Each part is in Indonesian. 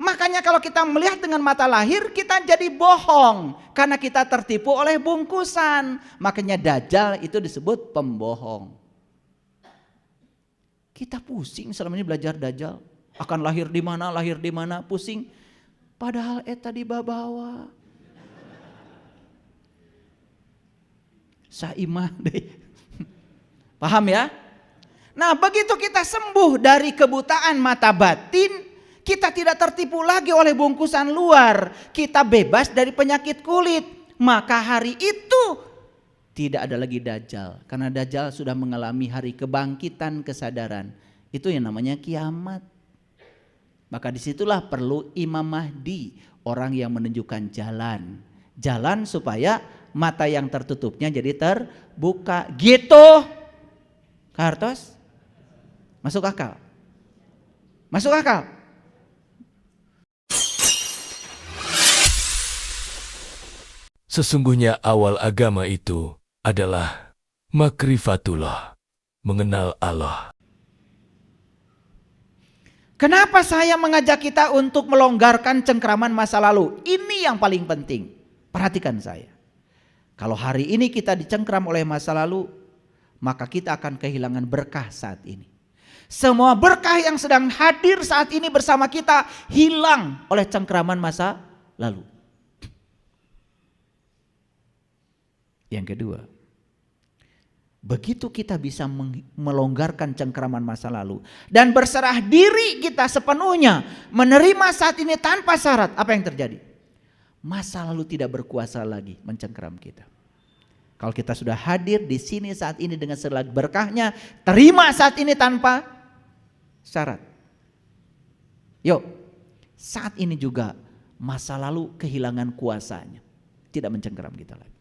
Makanya kalau kita melihat dengan mata lahir kita jadi bohong karena kita tertipu oleh bungkusan. Makanya Dajjal itu disebut pembohong. Kita pusing selama ini belajar Dajjal. Akan lahir di mana, pusing. Padahal tadi bawa. Saimah deh. Paham ya? Nah, begitu kita sembuh dari kebutaan mata batin, kita tidak tertipu lagi oleh bungkusan luar. Kita bebas dari penyakit kulit. Maka hari itu tidak ada lagi Dajjal. Karena Dajjal sudah mengalami hari kebangkitan kesadaran. Itu yang namanya kiamat. Maka disitulah perlu Imam Mahdi. Orang yang menunjukkan jalan. Jalan supaya mata yang tertutupnya jadi terbuka. Gitu. Kartos? Masuk akal? Masuk akal? Sesungguhnya awal agama itu adalah makrifatullah, mengenal Allah. Kenapa saya mengajak kita untuk melonggarkan cengkraman masa lalu? Ini yang paling penting. Perhatikan saya. Kalau hari ini kita dicengkram oleh masa lalu, maka kita akan kehilangan berkah saat ini. Semua berkah yang sedang hadir saat ini bersama kita hilang oleh cengkraman masa lalu. Yang kedua, begitu kita bisa melonggarkan cengkraman masa lalu dan berserah diri kita sepenuhnya menerima saat ini tanpa syarat, apa yang terjadi? Masa lalu tidak berkuasa lagi mencengkram kita. Kalau kita sudah hadir di sini saat ini dengan segala berkahnya, terima saat ini tanpa syarat. Yuk, saat ini juga masa lalu kehilangan kuasanya, tidak mencengkram kita lagi.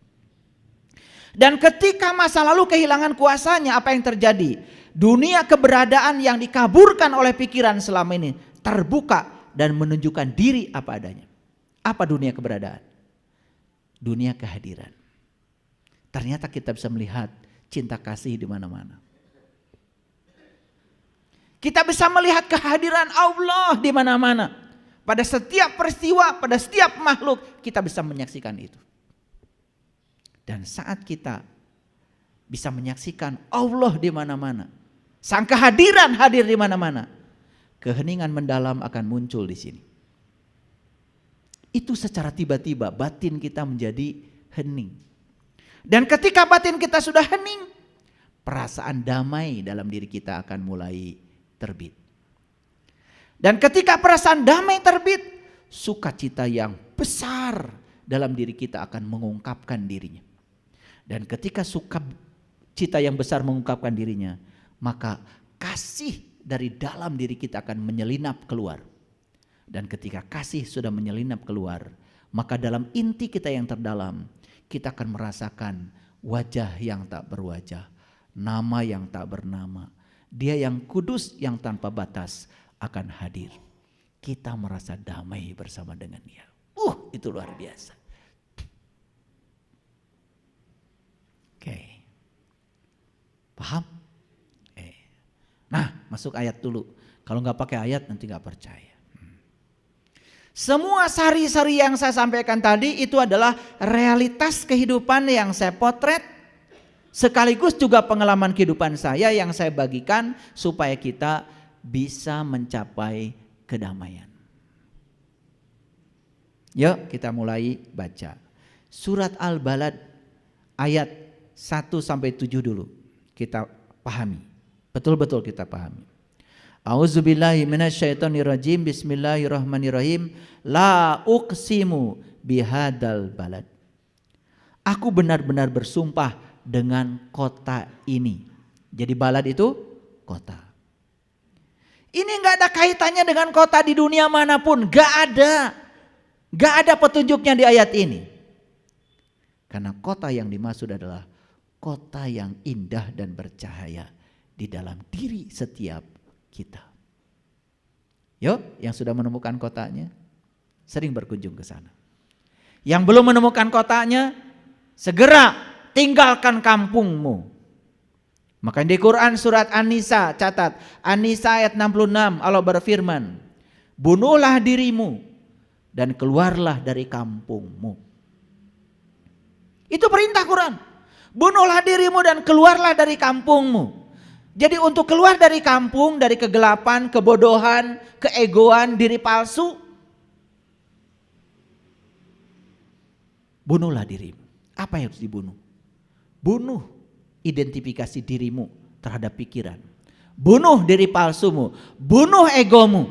Dan ketika masa lalu kehilangan kuasanya, apa yang terjadi? Dunia keberadaan yang dikaburkan oleh pikiran selama ini terbuka dan menunjukkan diri apa adanya. Apa dunia keberadaan? Dunia kehadiran. Ternyata kita bisa melihat cinta kasih di mana-mana. Kita bisa melihat kehadiran Allah di mana-mana. Pada setiap peristiwa, pada setiap makhluk kita bisa menyaksikan itu. Dan saat kita bisa menyaksikan Allah di mana-mana, sang kehadiran hadir di mana-mana, keheningan mendalam akan muncul di sini. Itu secara tiba-tiba batin kita menjadi hening. Dan ketika batin kita sudah hening, perasaan damai dalam diri kita akan mulai terbit. Dan ketika perasaan damai terbit, sukacita yang besar dalam diri kita akan mengungkapkan dirinya. Dan ketika sukacita yang besar mengungkapkan dirinya, maka kasih dari dalam diri kita akan menyelinap keluar. Dan ketika kasih sudah menyelinap keluar, maka dalam inti kita yang terdalam, kita akan merasakan wajah yang tak berwajah, nama yang tak bernama. Dia yang kudus yang tanpa batas akan hadir. Kita merasa damai bersama dengan Dia. Itu luar biasa. Oke. Paham? Nah, masuk ayat dulu. Kalau nggak pakai ayat nanti nggak percaya. Semua sari-sari yang saya sampaikan tadi itu adalah realitas kehidupan yang saya potret, sekaligus juga pengalaman kehidupan saya yang saya bagikan supaya kita bisa mencapai kedamaian. Yuk kita mulai baca. Surat Al-Balad ayat 1-7 dulu kita pahami. Betul-betul kita pahami. A'udzubillahi minasyaitonirrajim. Bismillahirrahmanirrahim. La uqsimu bihadal balad. Aku benar-benar bersumpah dengan kota ini. Jadi balad itu kota. Ini enggak ada kaitannya dengan kota di dunia manapun, enggak ada. Enggak ada petunjuknya di ayat ini. Karena kota yang dimaksud adalah kota yang indah dan bercahaya di dalam diri setiap kita. Yuk, yang sudah menemukan kotanya, sering berkunjung ke sana. Yang belum menemukan kotanya, segera tinggalkan kampungmu. Maka di Quran surat An-Nisa, catat An-Nisa ayat 66, Allah berfirman, bunuhlah dirimu dan keluarlah dari kampungmu. Itu perintah Quran. Bunuhlah dirimu dan keluarlah dari kampungmu. Jadi untuk keluar dari kampung, dari kegelapan, kebodohan, keegoan, diri palsu, bunuhlah dirimu. Apa yang harus dibunuh? Bunuh identifikasi dirimu terhadap pikiran. Bunuh diri palsumu, bunuh egomu.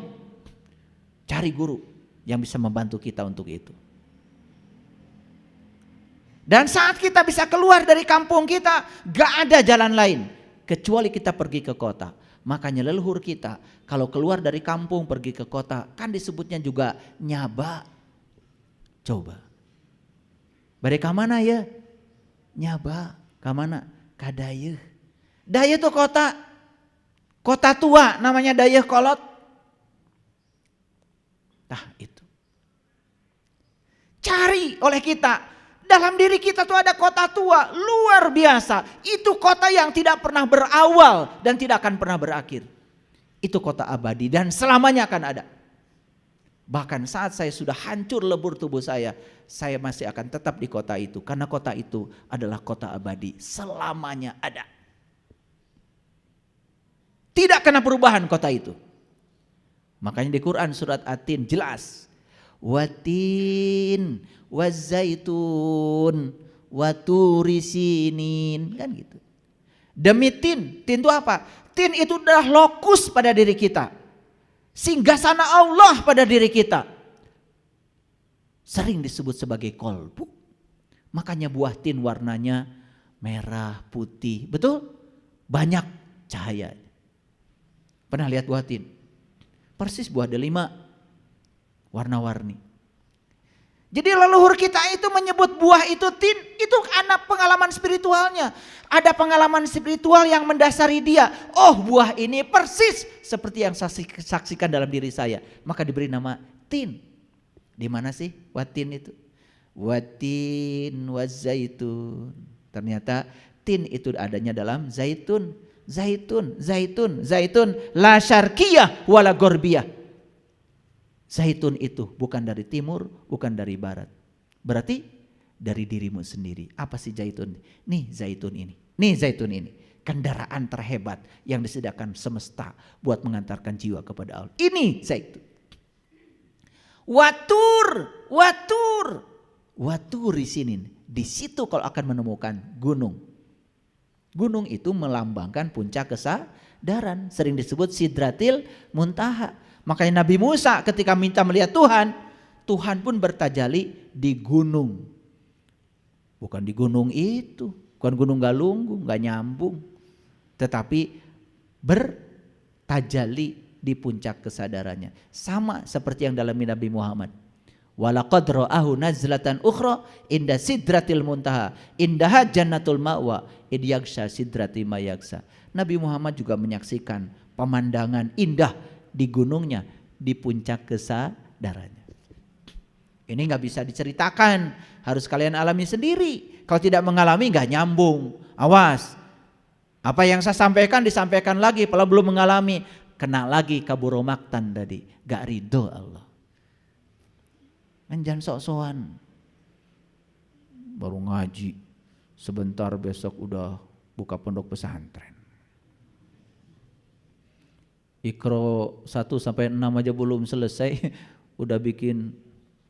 Cari guru yang bisa membantu kita untuk itu. Dan saat kita bisa keluar dari kampung kita, gak ada jalan lain kecuali kita pergi ke kota. Makanya leluhur kita kalau keluar dari kampung pergi ke kota kan disebutnya juga nyaba. Coba. Bade ka mana ya? Nyaba. Ka mana? Ka Dayeuh. Dayeuh itu kota. Kota tua namanya Dayeuh Kolot. Nah itu. Cari oleh kita. Dalam diri kita tuh ada kota tua luar biasa. Itu kota yang tidak pernah berawal dan tidak akan pernah berakhir. Itu kota abadi dan selamanya akan ada. Bahkan saat saya sudah hancur lebur tubuh saya masih akan tetap di kota itu. Karena kota itu adalah kota abadi, selamanya ada. Tidak kena perubahan kota itu. Makanya di Quran surat At-Tin jelas. Watin wazaitun waturi sinin, kan gitu. Demi tin itu apa? Tin itu adalah lokus pada diri kita, singgasana Allah pada diri kita. Sering disebut sebagai kolbu. Makanya buah tin warnanya merah, putih, betul? Banyak cahaya. Pernah lihat buah tin? Persis buah delima, warna-warni. Jadi leluhur kita itu menyebut buah itu tin, itu anak pengalaman spiritualnya. Ada pengalaman spiritual yang mendasari dia. Oh, buah ini persis seperti yang saya saksikan dalam diri saya. Maka diberi nama tin. Di mana sih watin itu? Watin wazaitun. Ternyata tin itu adanya dalam zaitun. Zaitun, zaitun, zaitun la syarqiyah wala gorbiyah. Zaitun itu bukan dari timur, bukan dari barat. Berarti dari dirimu sendiri. Apa sih zaitun? Nih zaitun ini. Nih zaitun ini. Kendaraan terhebat yang disediakan semesta buat mengantarkan jiwa kepada Allah. Ini zaitun. Watur di sini. Di situ kalau akan menemukan gunung. Gunung itu melambangkan puncak kesadaran. Sering disebut Sidratil Muntaha. Makanya Nabi Musa ketika minta melihat Tuhan, Tuhan pun bertajali di gunung. Bukan di gunung itu, bukan gunung Galunggung, gak nyambung. Tetapi bertajali di puncak kesadarannya. Sama seperti yang dalam Nabi Muhammad. Walaqad ra'ahu nazlatan ukhra inda sidratil muntaha indaha jannatul ma'wa id yaghsha sidrati ma yaghsha. Nabi Muhammad juga menyaksikan pemandangan indah di gunungnya, di puncak kesadarannya. Ini gak bisa diceritakan, harus kalian alami sendiri. Kalau tidak mengalami gak nyambung. Awas, apa yang saya sampaikan disampaikan lagi, kalau belum mengalami kena lagi kaburomaktan tadi, gak ridho Allah. Jangan sok-sokan, baru ngaji sebentar besok udah buka pondok pesantren. Iqra 1-6 aja belum selesai udah bikin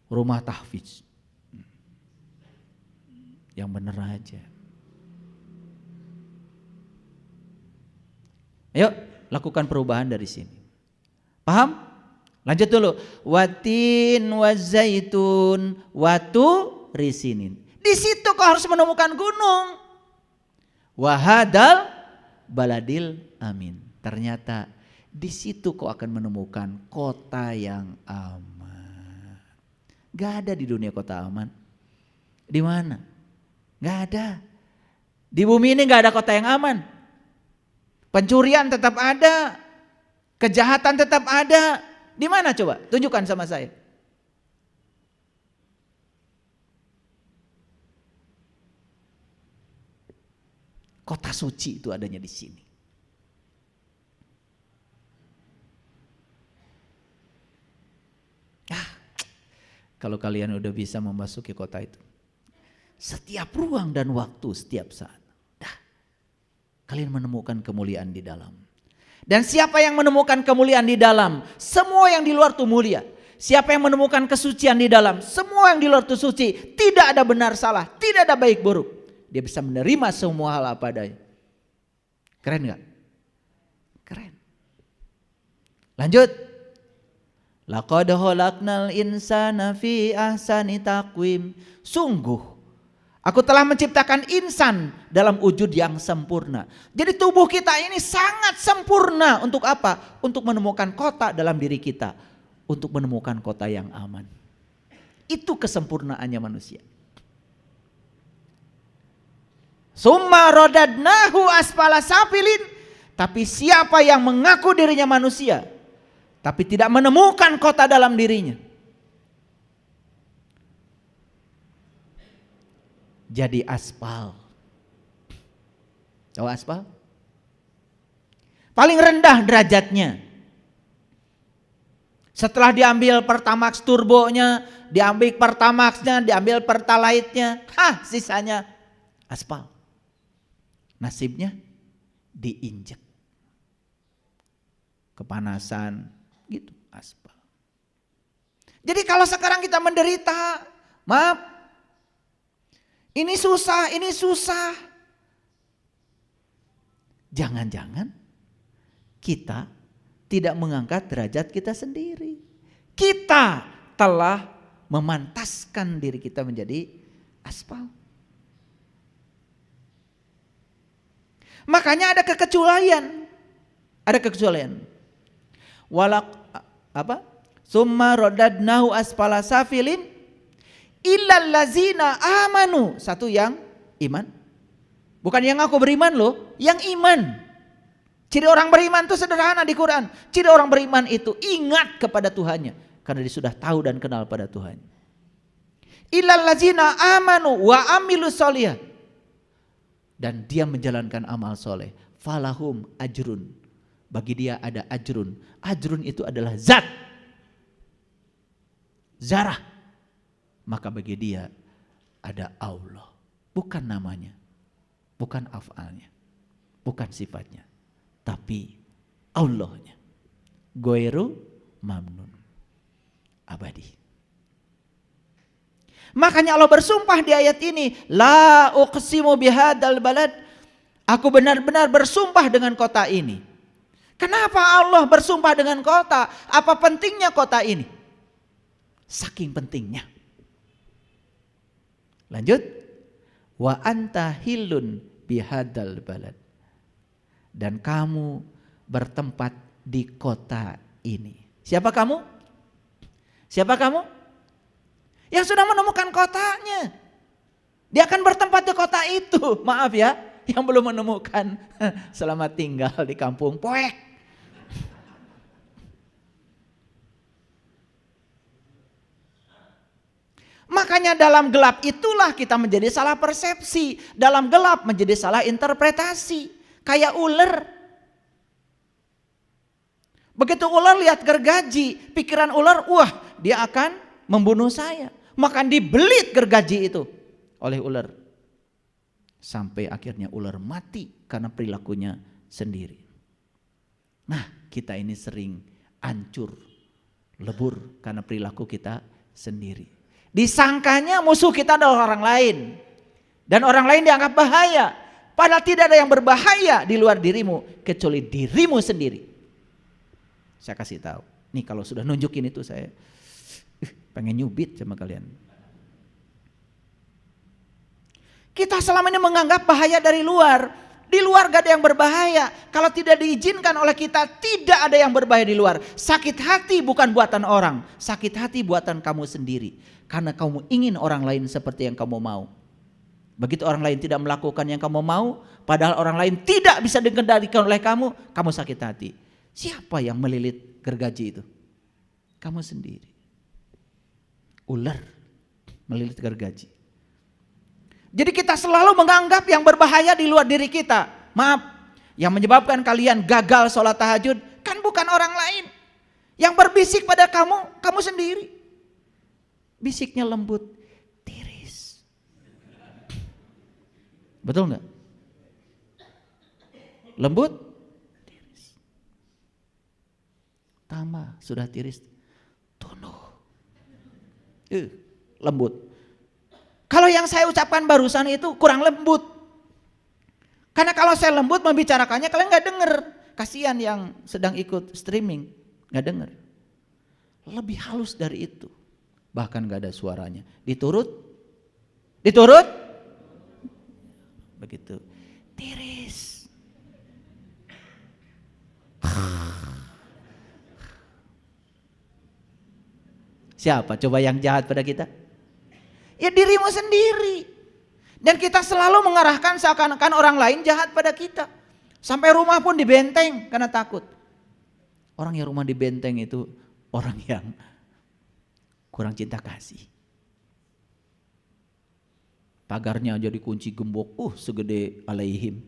rumah tahfiz. Yang bener aja. Ayo lakukan perubahan dari sini. Paham? Lanjut dulu. Watin wazaitun watu risinin. Di situ kau harus menemukan gunung. Wahadal baladil amin. Ternyata di situ kau akan menemukan kota yang aman. Gak ada di dunia kota aman. Di mana? Gak ada. Di bumi ini gak ada kota yang aman. Pencurian tetap ada. Kejahatan tetap ada. Di mana coba? Tunjukkan sama saya. Kota suci itu adanya di sini. kalau kalian udah bisa memasuki kota itu. Setiap ruang dan waktu, setiap saat. Dah, kalian menemukan kemuliaan di dalam. Dan siapa yang menemukan kemuliaan di dalam, semua yang di luar itu mulia. Siapa yang menemukan kesucian di dalam, semua yang di luar itu suci. Tidak ada benar salah, tidak ada baik buruk. Dia bisa menerima semua hal apa adanya. Keren gak? Keren. Lanjut. Laqad khalaqnal insana fi ahsani taqwim. Sungguh aku telah menciptakan insan dalam wujud yang sempurna. Jadi tubuh kita ini sangat sempurna untuk apa? Untuk menemukan kota dalam diri kita. Untuk menemukan kota yang aman. Itu kesempurnaannya manusia. Summa rodadnahu asfala safilin. Tapi siapa yang mengaku dirinya manusia, tapi tidak menemukan kota dalam dirinya, jadi aspal. Tahu aspal? Paling rendah derajatnya. Setelah diambil Pertamax turbonya, diambil Pertamaxnya, diambil Pertalite-nya, sisanya aspal. Nasibnya diinjek. Kepanasan gitu, aspal. Jadi kalau sekarang kita menderita, maaf, ini susah. Jangan-jangan kita tidak mengangkat derajat kita sendiri. Kita telah memantaskan diri kita menjadi aspal. Makanya ada kekecualian. Ada kekecualian. Summa rodadnahu asfala safilin illal lazina amanu. Satu yang iman. Bukan yang aku beriman loh, yang iman. Ciri orang beriman itu sederhana di Quran. Ciri orang beriman itu ingat kepada Tuhannya, karena dia sudah tahu dan kenal pada Tuhan. Illal lazina amanu wa amilus solihat. Dan dia menjalankan amal soleh. Falahum ajrun. Bagi dia ada ajrun. Ajrun itu adalah zat. Zarah. Maka bagi dia ada Allah. Bukan namanya. Bukan af'alnya. Bukan sifatnya. Tapi Allahnya. Goiru mamnun. Abadi. Makanya Allah bersumpah di ayat ini. La uqsimu bihadal balad. Aku benar-benar bersumpah dengan kota ini. Kenapa Allah bersumpah dengan kota? Apa pentingnya kota ini? Saking pentingnya. Lanjut. Wa anta hillun bihadal balad. Dan kamu bertempat di kota ini. Siapa kamu? Siapa kamu? Yang sudah menemukan kotanya. Dia akan bertempat di kota itu. Maaf ya, yang belum menemukan, selamat tinggal di kampung poek. Makanya dalam gelap itulah kita menjadi salah persepsi. Dalam gelap menjadi salah interpretasi. Kayak ular. Begitu ular lihat gergaji, pikiran ular, wah dia akan membunuh saya. Maka dibelit gergaji itu oleh ular. Sampai akhirnya ular mati karena perilakunya sendiri. Nah, kita ini sering hancur, lebur karena perilaku kita sendiri. Disangkanya musuh kita adalah orang lain. Dan orang lain dianggap bahaya. Padahal tidak ada yang berbahaya di luar dirimu kecuali dirimu sendiri. Saya kasih tahu. Nih kalau sudah nunjukin itu saya pengen nyubit sama kalian. Kita selama ini menganggap bahaya dari luar. Di luar gak ada yang berbahaya. Kalau tidak diizinkan oleh kita, tidak ada yang berbahaya di luar. Sakit hati bukan buatan orang. Sakit hati buatan kamu sendiri. Karena kamu ingin orang lain seperti yang kamu mau. Begitu orang lain tidak melakukan yang kamu mau, padahal orang lain tidak bisa dikendalikan oleh kamu, kamu sakit hati. Siapa yang melilit gergaji itu? Kamu sendiri. Ular melilit gergaji. Jadi kita selalu menganggap yang berbahaya di luar diri kita. Maaf, yang menyebabkan kalian gagal sholat tahajud kan bukan orang lain. Yang berbisik pada kamu, kamu sendiri. bisiknya lembut, tiris. Betul nggak? Lembut, tiris. Tama sudah tiris, tunuh. Lembut. Kalau yang saya ucapkan barusan itu kurang lembut. Karena kalau saya lembut membicarakannya kalian nggak dengar. Kasihan yang sedang ikut streaming nggak dengar. Lebih halus dari itu. Bahkan nggak ada suaranya. Diturut? Begitu. Tiris. Siapa coba yang jahat pada kita? Ya dirimu sendiri. Dan kita selalu mengarahkan seakan-akan orang lain jahat pada kita. Sampai rumah pun dibenteng karena takut. Orang yang rumah dibenteng itu orang yang kurang cinta kasih. Pagarnya jadi kunci gembok, segede alaihim.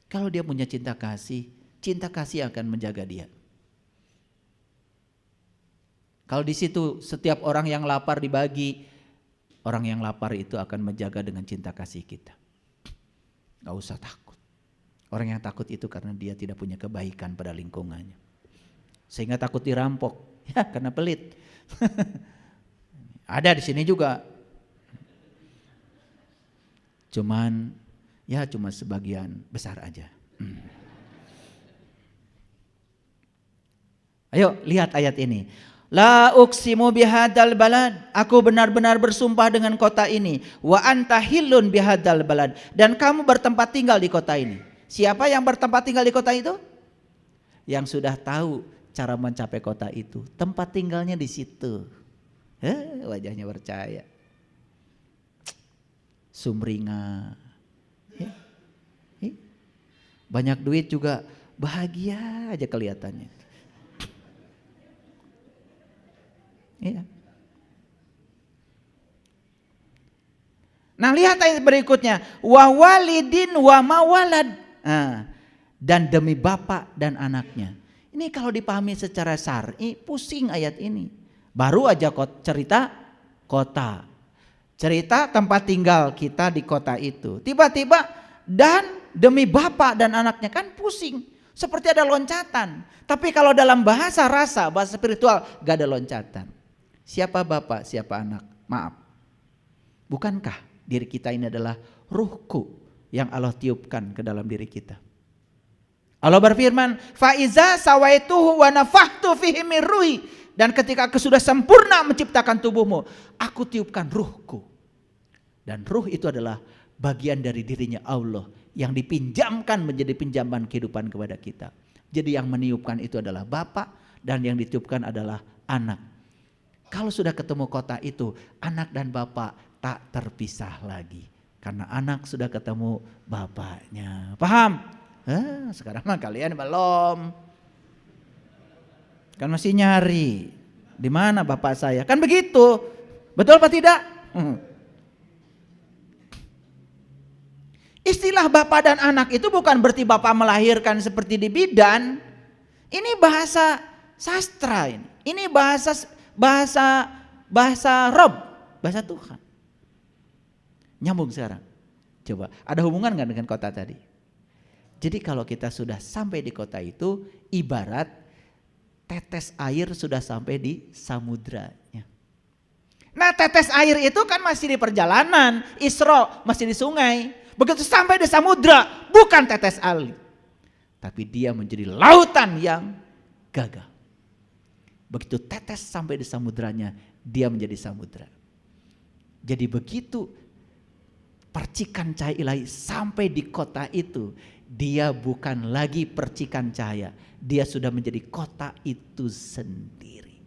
Kalau dia punya cinta kasih akan menjaga dia. Kalau di situ setiap orang yang lapar dibagi, orang yang lapar itu akan menjaga dengan cinta kasih kita. Gak usah takut. Orang yang takut itu karena dia tidak punya kebaikan pada lingkungannya. Sehingga takut dirampok, ya karena pelit. Ada di sini juga. Cuma sebagian besar aja. Ayo lihat ayat ini. La uqsimu bihadzal balad. Aku benar-benar bersumpah dengan kota ini. Wa anta hillun bihadzal balad. Dan kamu bertempat tinggal di kota ini. Siapa yang bertempat tinggal di kota itu? Yang sudah tahu cara mencapai kota itu. Tempat tinggalnya di situ. Wajahnya percaya. Sumringah. Banyak duit juga bahagia aja kelihatannya. Iya. Nah lihat ayat berikutnya. Wa walidin wa mawalad. Dan demi bapak dan anaknya. Ini kalau dipahami secara syar'i pusing ayat ini. Baru aja cerita kota. Cerita tempat tinggal kita di kota itu. Tiba-tiba dan demi bapak dan anaknya, kan pusing. Seperti ada loncatan. Tapi kalau dalam bahasa rasa, bahasa spiritual gak ada loncatan. Siapa bapak, siapa anak? Maaf. Bukankah diri kita ini adalah ruhku yang Allah tiupkan ke dalam diri kita? Allah berfirman, "Faiza sawaituhu wa nafakhtu fihi min ruhi." Dan ketika aku sudah sempurna menciptakan tubuhmu, aku tiupkan ruhku. Dan ruh itu adalah bagian dari dirinya Allah yang dipinjamkan menjadi pinjaman kehidupan kepada kita. Jadi yang meniupkan itu adalah bapak dan yang ditiupkan adalah anak. Kalau sudah ketemu kota itu, anak dan bapak tak terpisah lagi. Karena anak sudah ketemu bapaknya. Paham? Sekarang mah kalian belum. Kan masih nyari. Di mana bapak saya? Kan begitu. Betul apa tidak? Istilah bapak dan anak itu bukan berarti bapak melahirkan seperti di bidan. Ini bahasa sastra ini. Ini bahasa Rob, bahasa Tuhan. Nyambung sekarang. Coba, ada hubungan nggak dengan kota tadi? Jadi kalau kita sudah sampai di kota itu, ibarat tetes air sudah sampai di samudranya. Nah tetes air itu kan masih di perjalanan, Isra masih di sungai. Begitu sampai di samudra, bukan tetes air. Tapi dia menjadi lautan yang gagah. Begitu tetes sampai di samudranya, dia menjadi samudra. Jadi begitu percikan cahaya ilahi sampai di kota itu, dia bukan lagi percikan cahaya, dia sudah menjadi kota itu sendiri.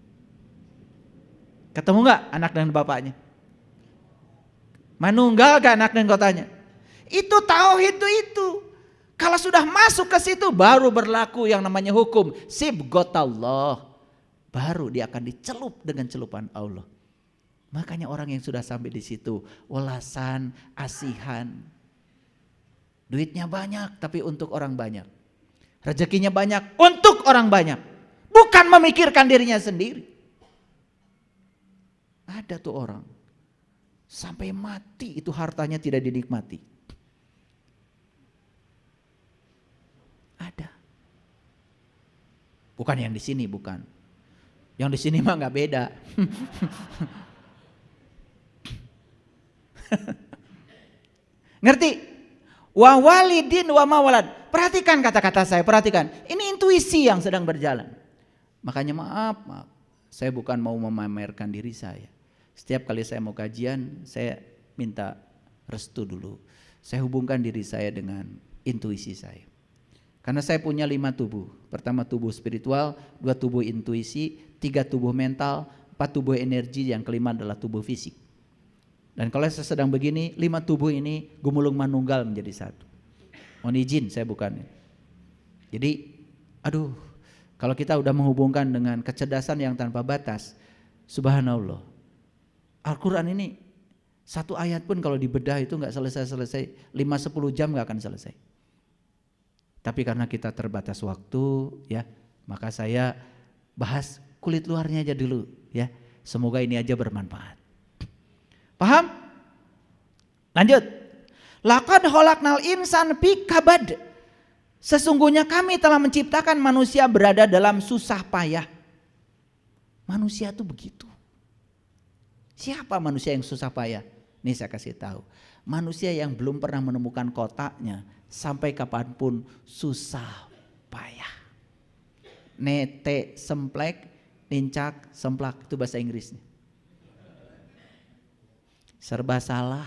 Ketemu gak anak dan bapaknya? Manunggal gak anak dan kotanya? Itu tauhid itu. Kalau sudah masuk ke situ baru berlaku yang namanya hukum sibghatallah. Baru dia akan dicelup dengan celupan Allah. Makanya orang yang sudah sampai di situ welasan, asihan. Duitnya banyak tapi untuk orang banyak. Rezekinya banyak untuk orang banyak. bukan memikirkan dirinya sendiri. Ada tuh orang sampai mati itu hartanya tidak dinikmati. Ada. Bukan yang di sini, bukan. Yang di sini mah nggak beda. Ngerti? Wa walidin wa mawalad. Perhatikan kata-kata saya, perhatikan. Ini intuisi yang sedang berjalan. Makanya maaf, saya bukan mau memamerkan diri saya. Setiap kali saya mau kajian, saya minta restu dulu. Saya hubungkan diri saya dengan intuisi saya. Karena saya punya 5 tubuh. Pertama tubuh spiritual, 2 tubuh intuisi, 3 tubuh mental, 4 tubuh energi, yang kelima adalah tubuh fisik. Dan kalau saya sedang begini, 5 tubuh ini gumulung manunggal menjadi satu. Mohon izin, saya bukan. Jadi, kalau kita udah menghubungkan dengan kecerdasan yang tanpa batas, subhanallah. Al-Quran ini satu ayat pun kalau dibedah itu nggak selesai-selesai, 5-10 jam nggak akan selesai. Tapi karena kita terbatas waktu, ya, maka saya bahas kulit luarnya aja dulu, ya. Semoga ini aja bermanfaat. Paham? Lanjut. Laqad khalaqnal insan fi kabad. Sesungguhnya kami telah menciptakan manusia berada dalam susah payah. Manusia itu begitu. Siapa manusia yang susah payah? Nih saya kasih tahu. Manusia yang belum pernah menemukan kotaknya, sampai kapanpun susah payah. Nete semplek, nincak semplak, itu bahasa Inggrisnya. Serba salah,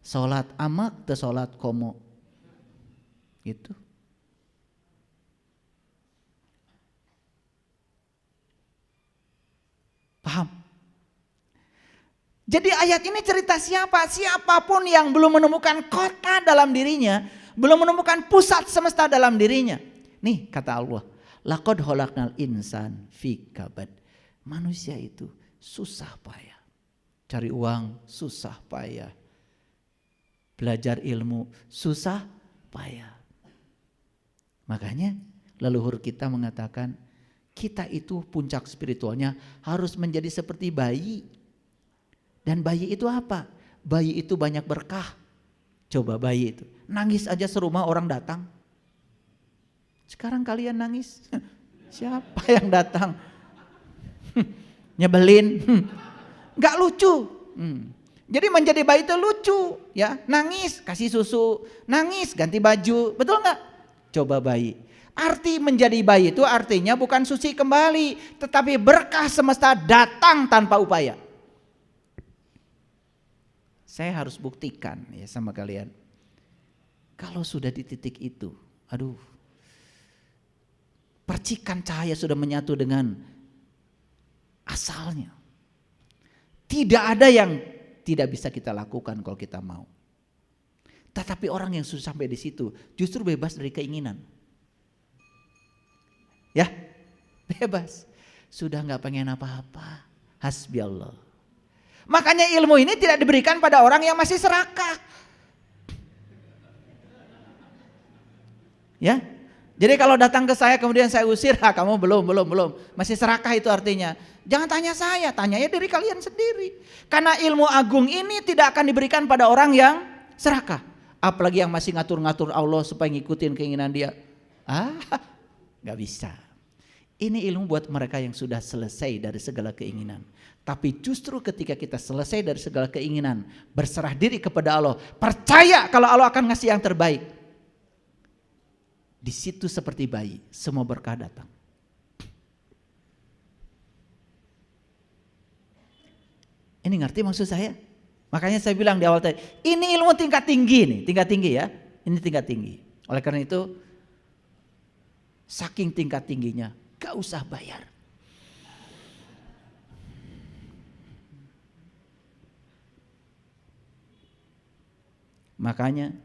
sholat amak te sholat komo. Gitu. Paham? Jadi ayat ini cerita siapa? Siapapun yang belum menemukan kota dalam dirinya, belum menemukan pusat semesta dalam dirinya. Nih kata Allah, laqad khalaqnal insan fi kabad. Manusia itu susah payah. Cari uang susah payah. Belajar ilmu susah payah. Makanya leluhur kita mengatakan kita itu puncak spiritualnya harus menjadi seperti bayi. Dan bayi itu apa? Bayi itu banyak berkah. Coba bayi itu nangis aja serumah orang datang. Sekarang kalian nangis, siapa yang datang? Nyebelin, nggak lucu. Jadi menjadi bayi itu lucu, ya. Nangis kasih susu, nangis ganti baju, betul nggak? Coba bayi. Arti menjadi bayi itu artinya bukan suci kembali, tetapi berkah semesta datang tanpa upaya. Saya harus buktikan ya sama kalian. Kalau sudah di titik itu, percikan cahaya sudah menyatu dengan asalnya. Tidak ada yang tidak bisa kita lakukan kalau kita mau. Tetapi orang yang sudah sampai di situ justru bebas dari keinginan. Ya, bebas. Sudah nggak pengen apa-apa. Hasbi Allah. Makanya ilmu ini tidak diberikan pada orang yang masih serakah. Ya. Jadi kalau datang ke saya kemudian saya usir, kamu belum. Masih serakah itu artinya. Jangan tanya saya, tanya ya diri kalian sendiri. Karena ilmu agung ini tidak akan diberikan pada orang yang serakah. Apalagi yang masih ngatur-ngatur Allah supaya ngikutin keinginan dia. Gak bisa. Ini ilmu buat mereka yang sudah selesai dari segala keinginan. Tapi justru ketika kita selesai dari segala keinginan, berserah diri kepada Allah, percaya kalau Allah akan ngasih yang terbaik. Di situ seperti bayi, semua berkah datang. Ini ngerti maksud saya? Makanya saya bilang di awal tadi, ini ilmu tingkat tinggi nih, tingkat tinggi ya. Ini tingkat tinggi. Oleh karena itu, saking tingkat tingginya, gak usah bayar. Makanya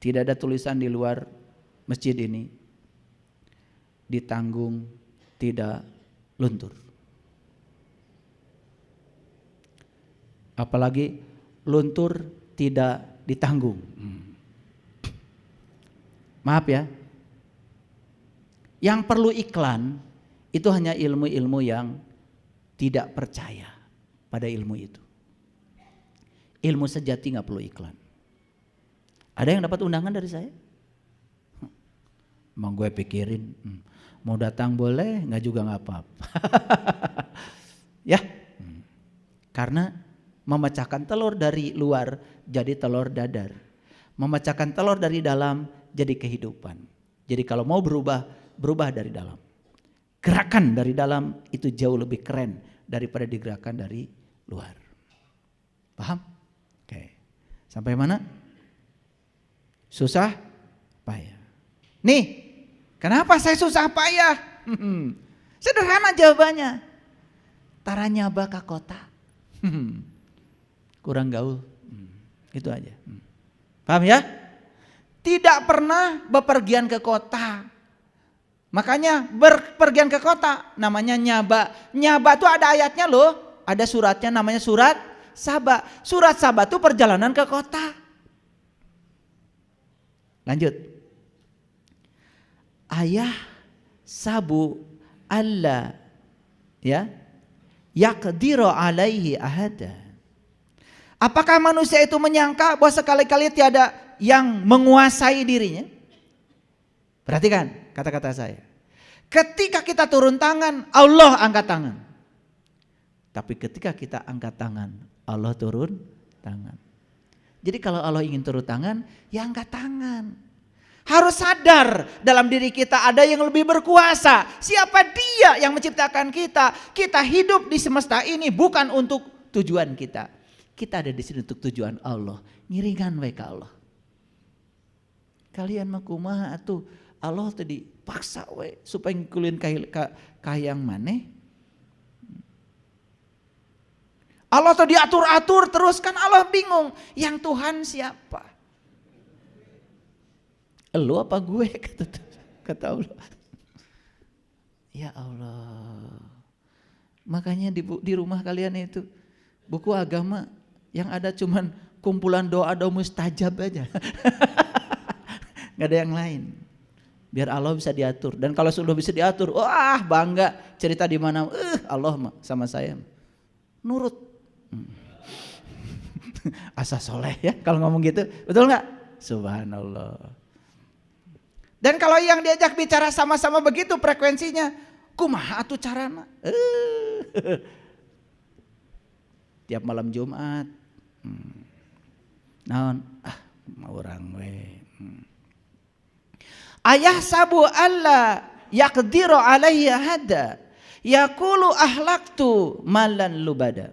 tidak ada tulisan di luar masjid ini, ditanggung tidak luntur. Apalagi luntur tidak ditanggung. Maaf ya. Yang perlu iklan itu hanya ilmu-ilmu yang tidak percaya pada ilmu itu. Ilmu sejati nggak perlu iklan. Ada yang dapat undangan dari saya? Emang gue pikirin, mau datang boleh, nggak juga nggak apa-apa. Ya, karena memecahkan telur dari luar jadi telur dadar, memecahkan telur dari dalam jadi kehidupan. Jadi kalau mau berubah, berubah dari dalam. Gerakan dari dalam itu jauh lebih keren daripada digerakkan dari luar. Paham? Oke. Sampai mana? Susah payah. Nih, kenapa saya susah payah? Sederhana jawabannya. Tara nyaba ke kota. Kurang gaul. Itu aja. Paham ya? Tidak pernah bepergian ke kota. Makanya berpergian ke kota namanya nyaba. Nyaba tuh ada ayatnya loh. Ada suratnya namanya surat Saba. Surat Saba tuh perjalanan ke kota. Lanjut. Ayah sabu alla ya yaqdiru alaihi ahada. Apakah manusia itu menyangka bahwa sekali-kali tiada yang menguasai dirinya? Perhatikan kata-kata saya. Ketika kita turun tangan, Allah angkat tangan. Tapi ketika kita angkat tangan, Allah turun tangan. Jadi kalau Allah ingin turun tangan, ya angkat tangan. Harus sadar dalam diri kita ada yang lebih berkuasa. Siapa dia yang menciptakan kita? Kita hidup di semesta ini bukan untuk tujuan kita. Kita ada di sini untuk tujuan Allah. Ngiringan wae ka Allah. Kalian mah kumaha atuh? Allah tadi paksa we supaya ngikuleun kahayang maneh. Allah tuh diatur-atur terus, kan Allah bingung. Yang Tuhan siapa? Elu apa gue? Kata Allah. Ya Allah. Makanya di rumah kalian itu buku agama yang ada cuman kumpulan doa-doa mustajab aja. Gak ada yang lain. Biar Allah bisa diatur. Dan kalau sudah bisa diatur, wah bangga. Cerita di mana? Allah sama saya. Nurut. Asa soleh ya kalau ngomong gitu. Betul gak? Subhanallah. Dan kalau yang diajak bicara sama-sama begitu frekuensinya, kumaha atuh carana? Tiap malam Jumat. Naon? Mau orang we. Ayah sabu alla yaqdiru alaihi hada yaqulu ahlaktu malan lubada.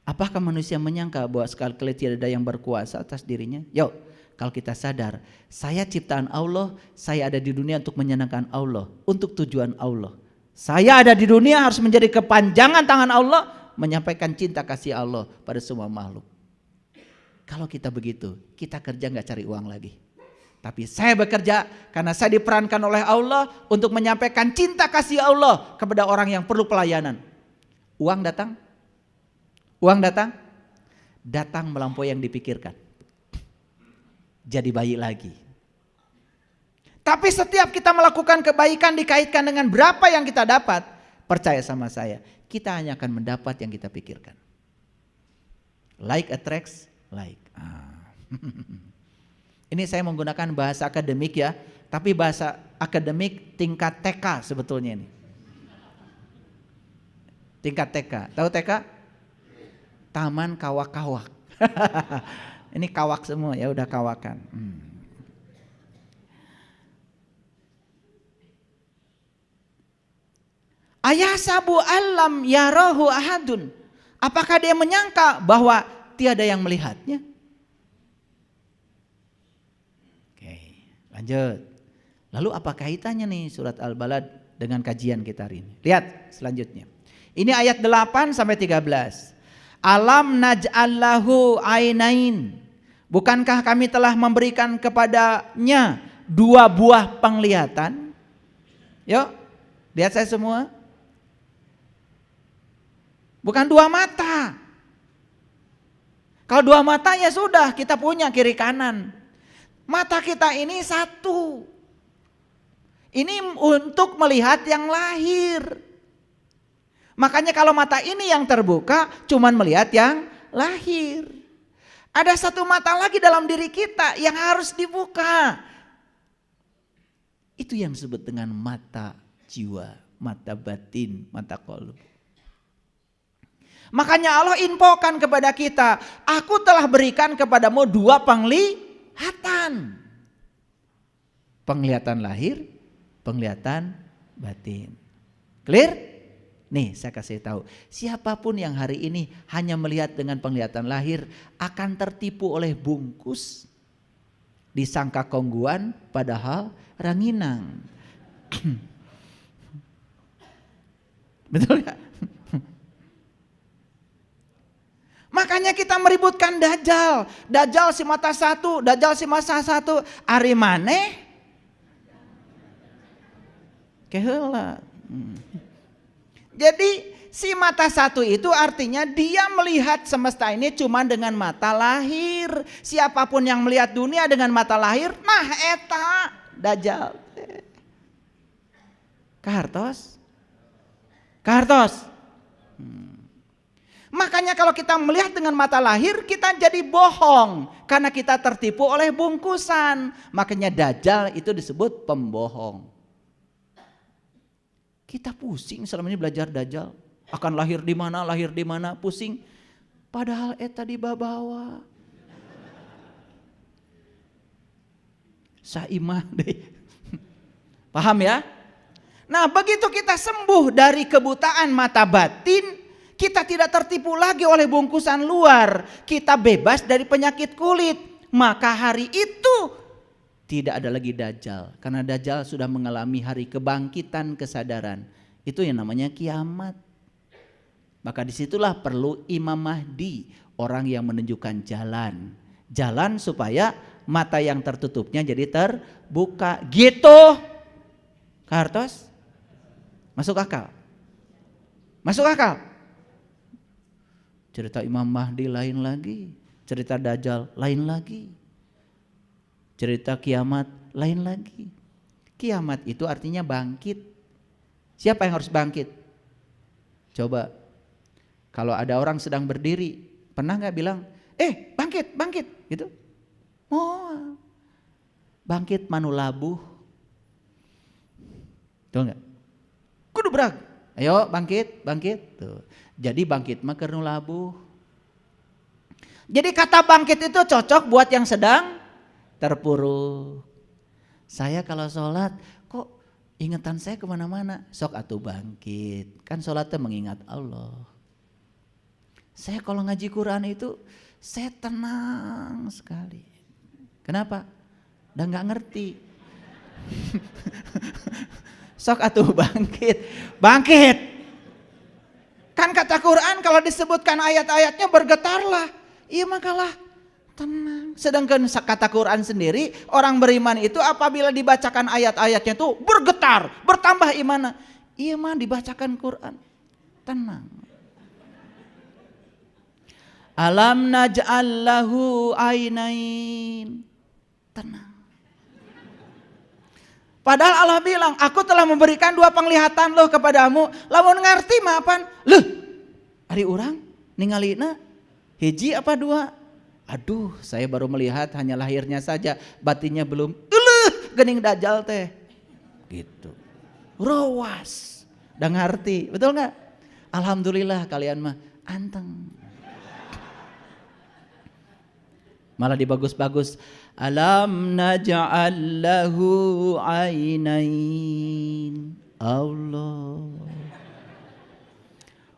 Apakah manusia menyangka bahwa sekali-kali tidak ada yang berkuasa atas dirinya? Yuk, kalau kita sadar, saya ciptaan Allah, saya ada di dunia untuk menyenangkan Allah, untuk tujuan Allah. Saya ada di dunia harus menjadi kepanjangan tangan Allah, menyampaikan cinta kasih Allah pada semua makhluk. Kalau kita begitu, kita kerja gak cari uang lagi. Tapi saya bekerja karena saya diperankan oleh Allah untuk menyampaikan cinta kasih Allah kepada orang yang perlu pelayanan. Uang datang? Uang datang? Datang melampaui yang dipikirkan. Jadi baik lagi. Tapi setiap kita melakukan kebaikan dikaitkan dengan berapa yang kita dapat, percaya sama saya, kita hanya akan mendapat yang kita pikirkan. Like attracts like. Ini saya menggunakan bahasa akademik ya, tapi bahasa akademik tingkat TK sebetulnya ini. Tingkat TK. Tahu TK? Taman kawak-kawak. Ini kawak semua ya, udah kawakan. Ayah sabu alam yarahu ahadun. Apakah dia menyangka bahwa tiada yang melihatnya? Oke, lanjut. Lalu apa kaitannya nih surat Al-Balad dengan kajian kita hari ini? Lihat selanjutnya. Ini ayat 8 sampai 13. Alam naj'allahu ainain. Bukankah kami telah memberikan kepadanya 2 buah penglihatan? Yuk, lihat saya semua. Bukan 2 mata. Kalau 2 mata ya sudah, kita punya kiri kanan. Mata kita ini 1. Ini untuk melihat yang lahir. Makanya kalau mata ini yang terbuka, cuman melihat yang lahir. Ada satu mata lagi dalam diri kita yang harus dibuka. Itu yang disebut dengan mata jiwa, mata batin, mata qalb. Makanya Allah infokan kepada kita, aku telah berikan kepadamu 2 penglihatan. Penglihatan lahir, penglihatan batin. Clear? Nih saya kasih tahu, siapapun yang hari ini hanya melihat dengan penglihatan lahir akan tertipu oleh bungkus, disangka kongguan padahal ranginang. Betul gak? Makanya kita meributkan Dajjal. Dajjal si mata 1, Dajjal si mata 1. Ari maneh keheula. Jadi si mata 1 itu artinya dia melihat semesta ini cuma dengan mata lahir. Siapapun yang melihat dunia dengan mata lahir, nah eta Dajjal. Kahartos? Makanya kalau kita melihat dengan mata lahir kita jadi bohong karena kita tertipu oleh bungkusan. Makanya Dajjal itu disebut pembohong. Kita pusing selama ini belajar Dajjal. Akan lahir di mana, pusing. Padahal eta di babawa. Saimah deh. Paham ya? Nah begitu kita sembuh dari kebutaan mata batin, kita tidak tertipu lagi oleh bungkusan luar. Kita bebas dari penyakit kulit. Maka hari itu tidak ada lagi Dajjal. Karena Dajjal sudah mengalami hari kebangkitan kesadaran. Itu yang namanya kiamat. Maka disitulah perlu Imam Mahdi. Orang yang menunjukkan jalan. Jalan supaya mata yang tertutupnya jadi terbuka. Gitu. Kahartos? Masuk akal? Masuk akal? Cerita Imam Mahdi lain lagi. Cerita Dajjal lain lagi. Cerita kiamat lain lagi. Kiamat itu artinya bangkit. Siapa yang harus bangkit? Coba. Kalau ada orang sedang berdiri, pernah gak bilang, bangkit, gitu? Oh, bangkit manu labuh. Tuh gak? Kudu berag. Ayo bangkit. Tuh. Jadi bangkit mah keur nu labuh. Jadi kata bangkit itu cocok buat yang sedang terpuruk. Saya kalau sholat kok ingatan saya kemana-mana. Sok atuh bangkit. Kan sholatnya mengingat Allah. Saya kalau ngaji Quran itu saya tenang sekali. Kenapa? Udah gak ngerti. Sok atuh bangkit. Kan kata Quran kalau disebutkan ayat-ayatnya bergetarlah. Iya makalah tenang. Sedangkan kata Quran sendiri orang beriman itu apabila dibacakan ayat-ayatnya itu bergetar, bertambah imannya. Iya mah dibacakan Quran tenang. Alam naj'al lahu ainain. Tenang. Padahal Allah bilang, aku telah memberikan 2 penglihatan loh kepadamu. Lamun ngerti mah apaan? Loh, ari urang ningalina hiji apa 2? Aduh, saya baru melihat hanya lahirnya saja, batinnya belum. Gening Dajjal teh. Gitu. Rawas. Udah ngerti, betul nggak? Alhamdulillah kalian mah anteng. Malah dibagus-bagus. Alam naj'al lahu ainain. Allah.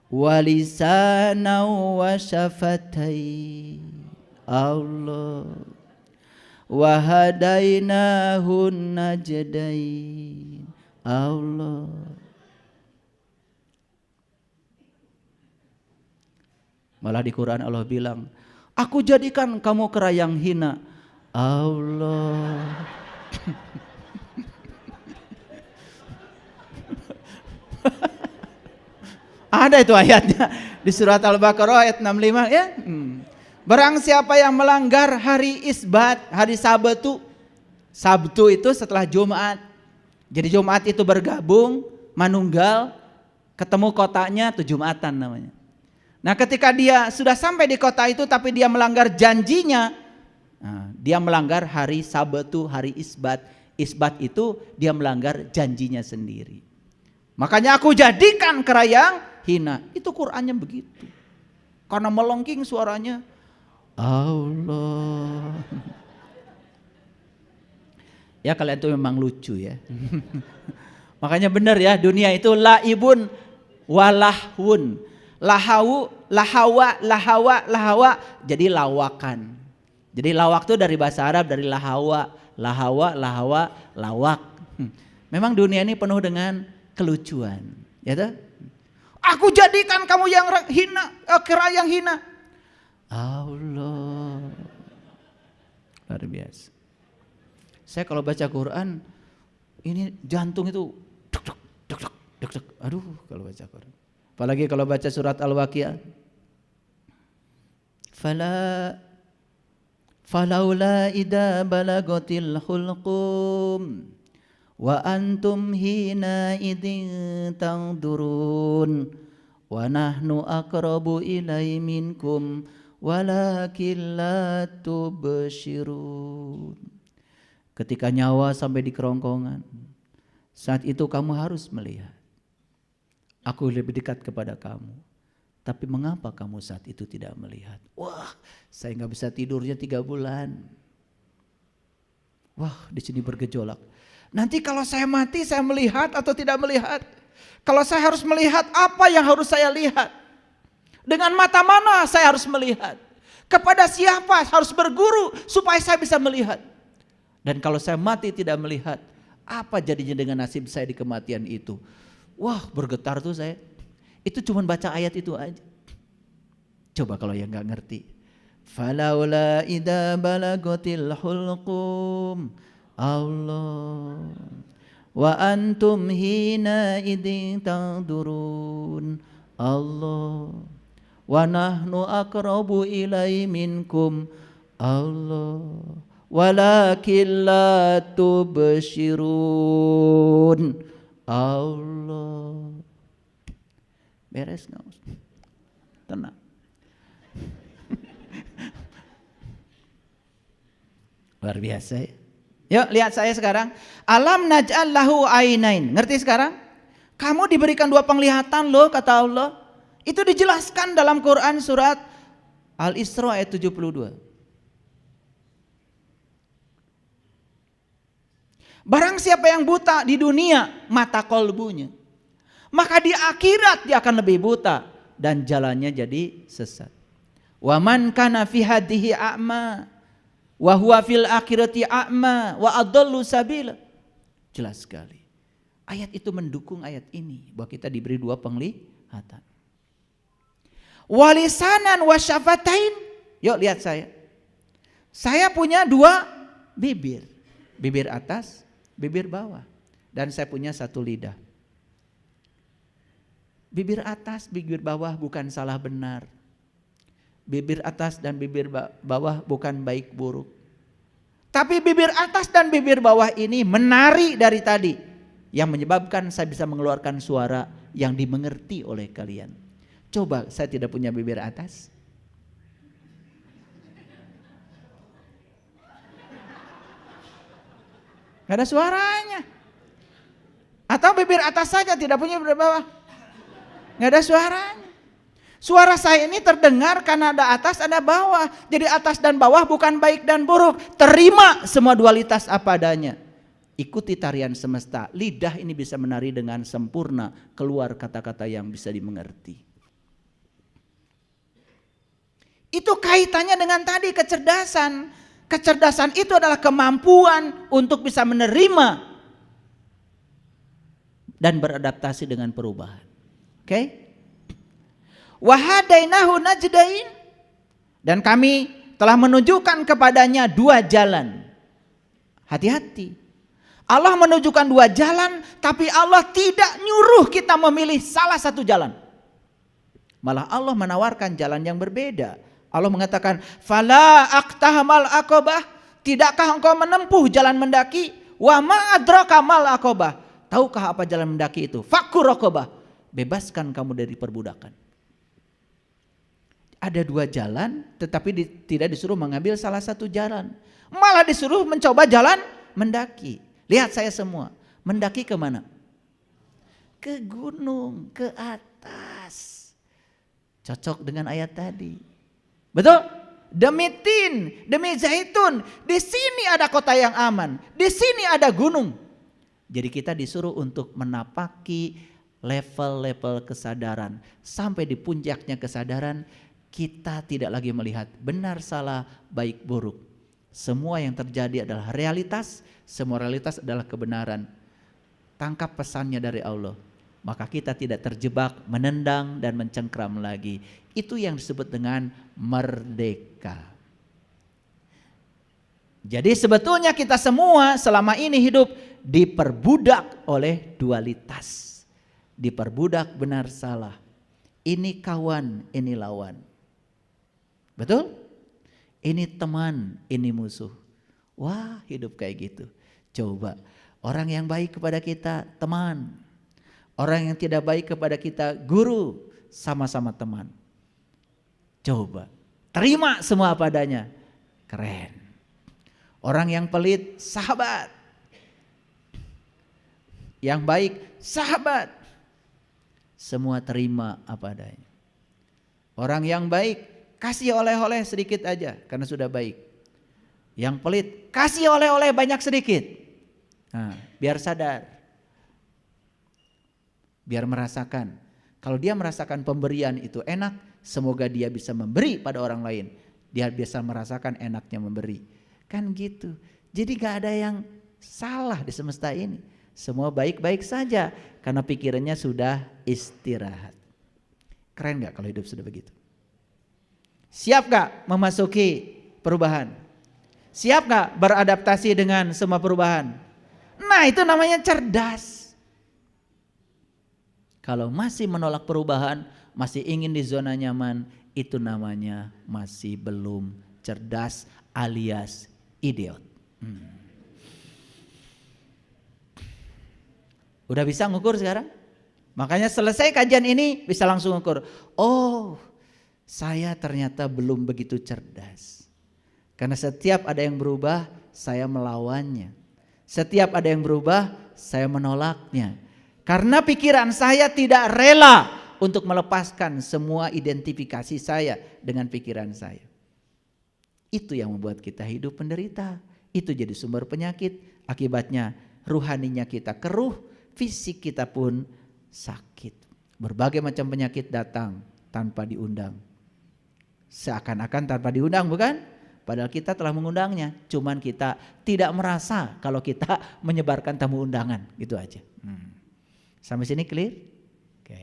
Wa lisanan wa syafatain. Allah. Wa hadainahun najdain. Allah. Malah di Quran Allah bilang, aku jadikan kamu kera yang hina. Allah. Ada itu ayatnya di surat Al-Baqarah ayat 65 ya. Barang siapa yang melanggar hari Isbat, hari Sabtu. Sabtu itu setelah Jumat. Jadi Jumat itu bergabung, manunggal, ketemu kotanya itu Jumatan namanya. Nah ketika dia sudah sampai di kota itu tapi dia melanggar janjinya, dia melanggar hari Sabtu, hari Isbat. Isbat itu dia melanggar janjinya sendiri. Makanya aku jadikan kerayang hina. Itu Qur'annya begitu. Karena melengking suaranya Allah. Ya kalian itu memang lucu ya. Makanya benar ya, dunia itu laibun walahwun. Lahawa jadi lawakan. Jadi lawak itu dari bahasa Arab, dari lahawa, lawak. Memang dunia ini penuh dengan kelucuan, ya toh? Aku jadikan kamu yang hina, kerayang hina. Allah. Luar biasa. Saya kalau baca Quran, ini jantung itu duk. Aduh kalau baca Quran. Apalagi kalau baca surat Al-Waqiah. Falaula idza balagatil hulqum wa antum hina idzin tanzurun wa nahnu aqrabu ilai minkum walakin la tubsirun. Ketika nyawa sampai di kerongkongan, saat itu kamu harus melihat. Aku lebih dekat kepada kamu. Tapi mengapa kamu saat itu tidak melihat? Wah, saya nggak bisa tidurnya 3 bulan. Wah, di sini bergejolak. Nanti kalau saya mati, saya melihat atau tidak melihat? Kalau saya harus melihat, apa yang harus saya lihat? Dengan mata mana saya harus melihat? Kepada siapa harus berguru supaya saya bisa melihat? Dan kalau saya mati tidak melihat, apa jadinya dengan nasib saya di kematian itu? Wah, bergetar tuh saya. Itu cuma baca ayat itu aja. Coba kalau yang nggak ngerti. Falaula idza balagatil hulqum Allah wa antum hina idzin tanzurun Allah wa nahnu aqrabu ilai minkum Allah walakin la tubsirun Allah. Beres nggak? Tenang. Luar biasa ya. Yuk lihat saya sekarang. Alam naj'al lahu ainain. Ngerti sekarang? Kamu diberikan 2 penglihatan loh kata Allah. Itu dijelaskan dalam Quran surat Al-Isra ayat 72. Barang siapa yang buta di dunia mata kolbunya, maka di akhirat dia akan lebih buta dan jalannya jadi sesat. Wa man kana fi hadhihi a'ma wa huwa fil akhirati a'ma wa adallu sabila. Jelas sekali. Ayat itu mendukung ayat ini bahwa kita diberi 2 penglihatan. Walisanan wa syafatain. Yuk lihat saya. Saya punya 2 bibir. Bibir atas, bibir bawah. Dan saya punya 1 lidah. Bibir atas, bibir bawah bukan salah benar. Bibir atas dan bibir bawah bukan baik buruk. Tapi bibir atas dan bibir bawah ini menari dari tadi, yang menyebabkan saya bisa mengeluarkan suara yang dimengerti oleh kalian. Coba saya tidak punya bibir atas. Gak ada suaranya. Atau bibir atas saja tidak punya bibir bawah. Gak ada suaranya. Suara saya ini terdengar karena ada atas ada bawah. Jadi atas dan bawah bukan baik dan buruk. Terima semua dualitas apa adanya. Ikuti tarian semesta. Lidah ini bisa menari dengan sempurna. Keluar kata-kata yang bisa dimengerti. Itu kaitannya dengan tadi kecerdasan. Kecerdasan itu adalah kemampuan untuk bisa menerima dan beradaptasi dengan perubahan. Oke? Wahadainahu najdain, dan kami telah menunjukkan kepadanya 2 jalan. Hati-hati. Allah menunjukkan 2 jalan, tapi Allah tidak nyuruh kita memilih salah satu jalan. Malah Allah menawarkan jalan yang berbeda. Allah mengatakan, "Fala aqtahamal aqabah." Tidakkah engkau menempuh jalan mendaki? Wa ma adraka mal aqabah. Tahukah apa jalan mendaki itu? Fakkur raqabah, bebaskan kamu dari perbudakan. Ada 2 jalan, tetapi tidak disuruh mengambil salah satu jalan. Malah disuruh mencoba jalan mendaki. Lihat saya semua, mendaki kemana? Ke gunung, ke atas. Cocok dengan ayat tadi. Betul? Demi tin, demi zaitun. Di sini ada kota yang aman. Di sini ada gunung. Jadi kita disuruh untuk menapaki level-level kesadaran. Sampai di puncaknya kesadaran, kita tidak lagi melihat benar, salah, baik, buruk. Semua yang terjadi adalah realitas. Semua realitas adalah kebenaran. Tangkap pesannya dari Allah. Maka kita tidak terjebak, menendang dan mencengkram lagi. Itu yang disebut dengan merdeka. Jadi sebetulnya kita semua selama ini hidup diperbudak oleh dualitas. Diperbudak benar salah. Ini kawan, ini lawan. Betul? Ini teman, ini musuh. Wah, hidup kayak gitu. Coba, orang yang baik kepada kita teman. Orang yang tidak baik kepada kita guru, sama-sama teman. Coba, terima semua apa adanya. Keren. Orang yang pelit, sahabat. Yang baik, sahabat. Semua terima apa adanya. Orang yang baik, kasih oleh-oleh sedikit aja karena sudah baik. Yang pelit, kasih oleh-oleh banyak sedikit. Nah, biar sadar. Biar merasakan. Kalau dia merasakan pemberian itu enak, semoga dia bisa memberi pada orang lain. Dia bisa merasakan enaknya memberi. Kan gitu. Jadi gak ada yang salah di semesta ini. Semua baik-baik saja karena pikirannya sudah istirahat. Keren gak kalau hidup sudah begitu? Siap gak memasuki perubahan? Siap gak beradaptasi dengan semua perubahan? Nah, itu namanya cerdas. Kalau masih menolak perubahan, masih ingin di zona nyaman, itu namanya masih belum cerdas alias idiot. Udah bisa ngukur sekarang? Makanya selesai kajian ini bisa langsung ngukur. Oh, saya ternyata belum begitu cerdas. Karena setiap ada yang berubah, saya melawannya. Setiap ada yang berubah, saya menolaknya. Karena pikiran saya tidak rela untuk melepaskan semua identifikasi saya dengan pikiran saya. Itu yang membuat kita hidup menderita. Itu jadi sumber penyakit. Akibatnya ruhaninya kita keruh, fisik kita pun sakit. Berbagai macam penyakit datang tanpa diundang. Seakan-akan tanpa diundang, bukan? Padahal kita telah mengundangnya. Cuman kita tidak merasa kalau kita menyebarkan tamu undangan. Gitu aja. Sampai sini clear? Oke.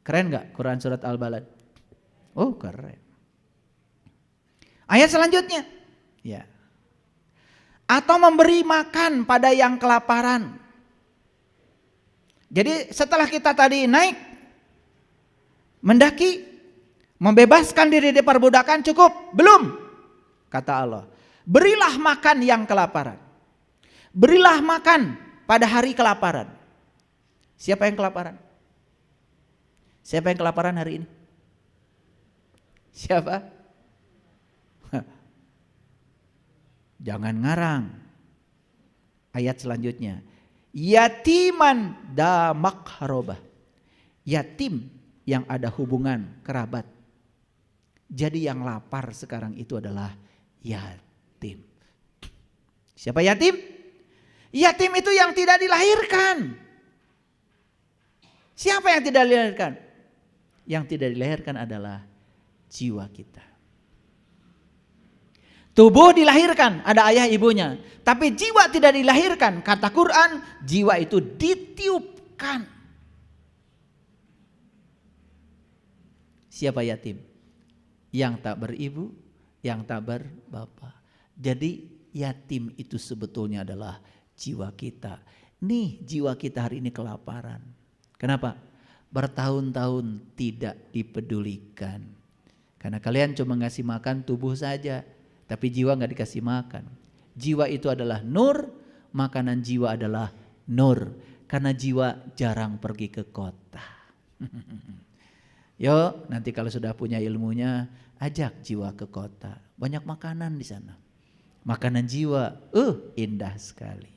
Keren gak Quran surat Al-Balad? Oh, keren. Ayat selanjutnya. Ya. Atau memberi makan pada yang kelaparan. Jadi setelah kita tadi naik, mendaki, membebaskan diri dari perbudakan, cukup? Belum. Kata Allah, berilah makan yang kelaparan. Berilah makan pada hari kelaparan. Siapa yang kelaparan? Siapa yang kelaparan hari ini? Siapa? Jangan ngarang. Ayat selanjutnya. Yatiman da makharobah. Yatim yang ada hubungan kerabat. Jadi yang lapar sekarang itu adalah yatim. Siapa yatim? Yatim itu yang tidak dilahirkan. Siapa yang tidak dilahirkan? Yang tidak dilahirkan adalah jiwa kita. Tubuh dilahirkan, ada ayah ibunya. Tapi jiwa tidak dilahirkan. Kata Quran, jiwa itu ditiupkan. Siapa yatim? Yang tak beribu, yang tak berbapa. Jadi yatim itu sebetulnya adalah jiwa kita. Nih jiwa kita hari ini kelaparan. Kenapa? Bertahun-tahun tidak dipedulikan. Karena kalian cuma ngasih makan tubuh saja, tapi jiwa nggak dikasih makan. Jiwa itu adalah nur, makanan jiwa adalah nur. Karena jiwa jarang pergi ke kota. Yuk, nanti kalau sudah punya ilmunya, ajak jiwa ke kota. Banyak makanan di sana. Makanan jiwa, indah sekali.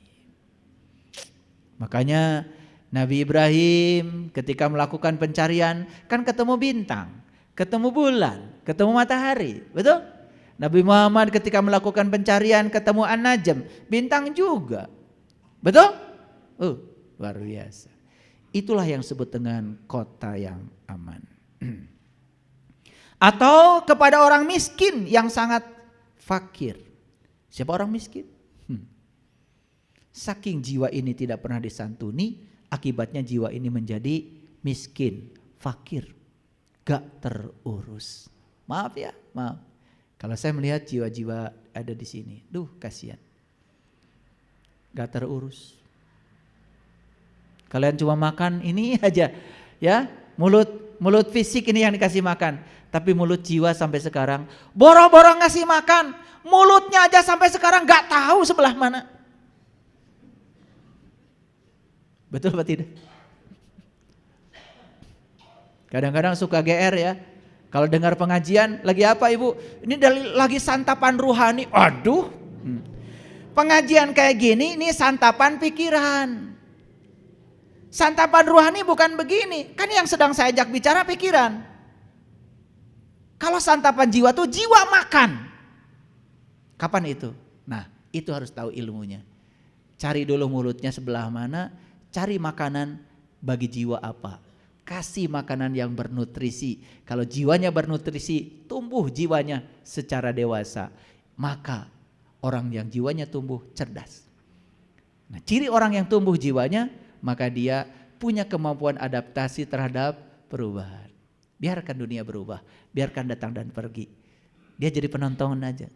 Makanya Nabi Ibrahim ketika melakukan pencarian, kan ketemu bintang, ketemu bulan, ketemu matahari, betul? Nabi Muhammad ketika melakukan pencarian ketemu An-Najm, bintang juga. Betul? Luar biasa. Itulah yang disebut dengan kota yang aman. Atau kepada orang miskin yang sangat fakir. Siapa orang miskin? Saking jiwa ini tidak pernah disantuni, akibatnya jiwa ini menjadi miskin, fakir, gak terurus. Maaf ya, maaf. Kalau saya melihat jiwa-jiwa ada di sini, kasihan. Gak terurus. Kalian cuma makan ini aja, ya, mulut fisik ini yang dikasih makan, tapi mulut jiwa sampai sekarang boro-boro ngasih makan, mulutnya aja sampai sekarang gak tahu sebelah mana. Betul apa tidak? Kadang-kadang suka GR ya. Kalau dengar pengajian, lagi apa ibu? Ini lagi santapan ruhani. Aduh. Pengajian kayak gini, ini santapan pikiran. Santapan rohani bukan begini. Kan yang sedang saya ajak bicara pikiran. Kalau santapan jiwa tuh jiwa makan. Kapan itu? Nah, itu harus tahu ilmunya. Cari dulu mulutnya sebelah mana, cari makanan bagi jiwa apa. Kasih makanan yang bernutrisi. Kalau jiwanya bernutrisi, tumbuh jiwanya secara dewasa. Maka orang yang jiwanya tumbuh cerdas. Nah, ciri orang yang tumbuh jiwanya, maka dia punya kemampuan adaptasi terhadap perubahan. Biarkan dunia berubah, biarkan datang dan pergi. Dia jadi penonton aja.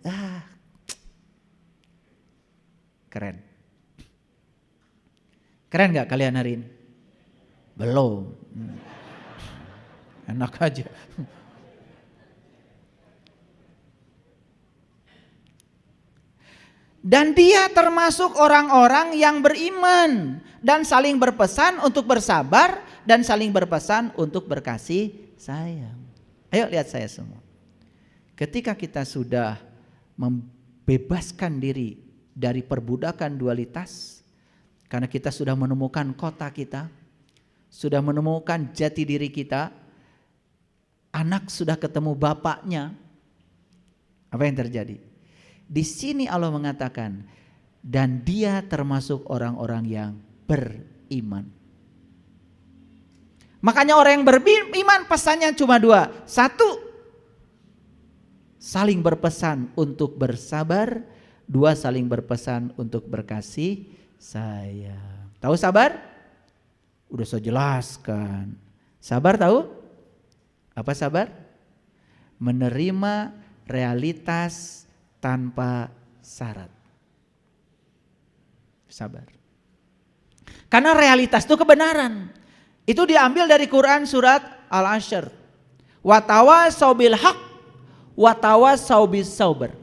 Keren. Keren gak kalian hari ini? Belum. Enak aja. Dan dia termasuk orang-orang yang beriman dan saling berpesan untuk bersabar dan saling berpesan untuk berkasih sayang. Ayo lihat saya semua. Ketika kita sudah membebaskan diri dari perbudakan dualitas, karena kita sudah menemukan kota kita, sudah menemukan jati diri kita, anak sudah ketemu bapaknya, apa yang terjadi? Di sini Allah mengatakan, dan dia termasuk orang-orang yang beriman. Makanya orang yang beriman pesannya cuma dua. Satu, saling berpesan untuk bersabar. Dua, saling berpesan untuk berkasih sayang. Tahu sabar? Udah saya jelaskan. Sabar tahu? Apa sabar? Menerima realitas tanpa syarat. Sabar. Karena realitas itu kebenaran. Itu diambil dari Quran surat Al-Ashr. Wa tawasau bil haq wa tawasau bis sabr.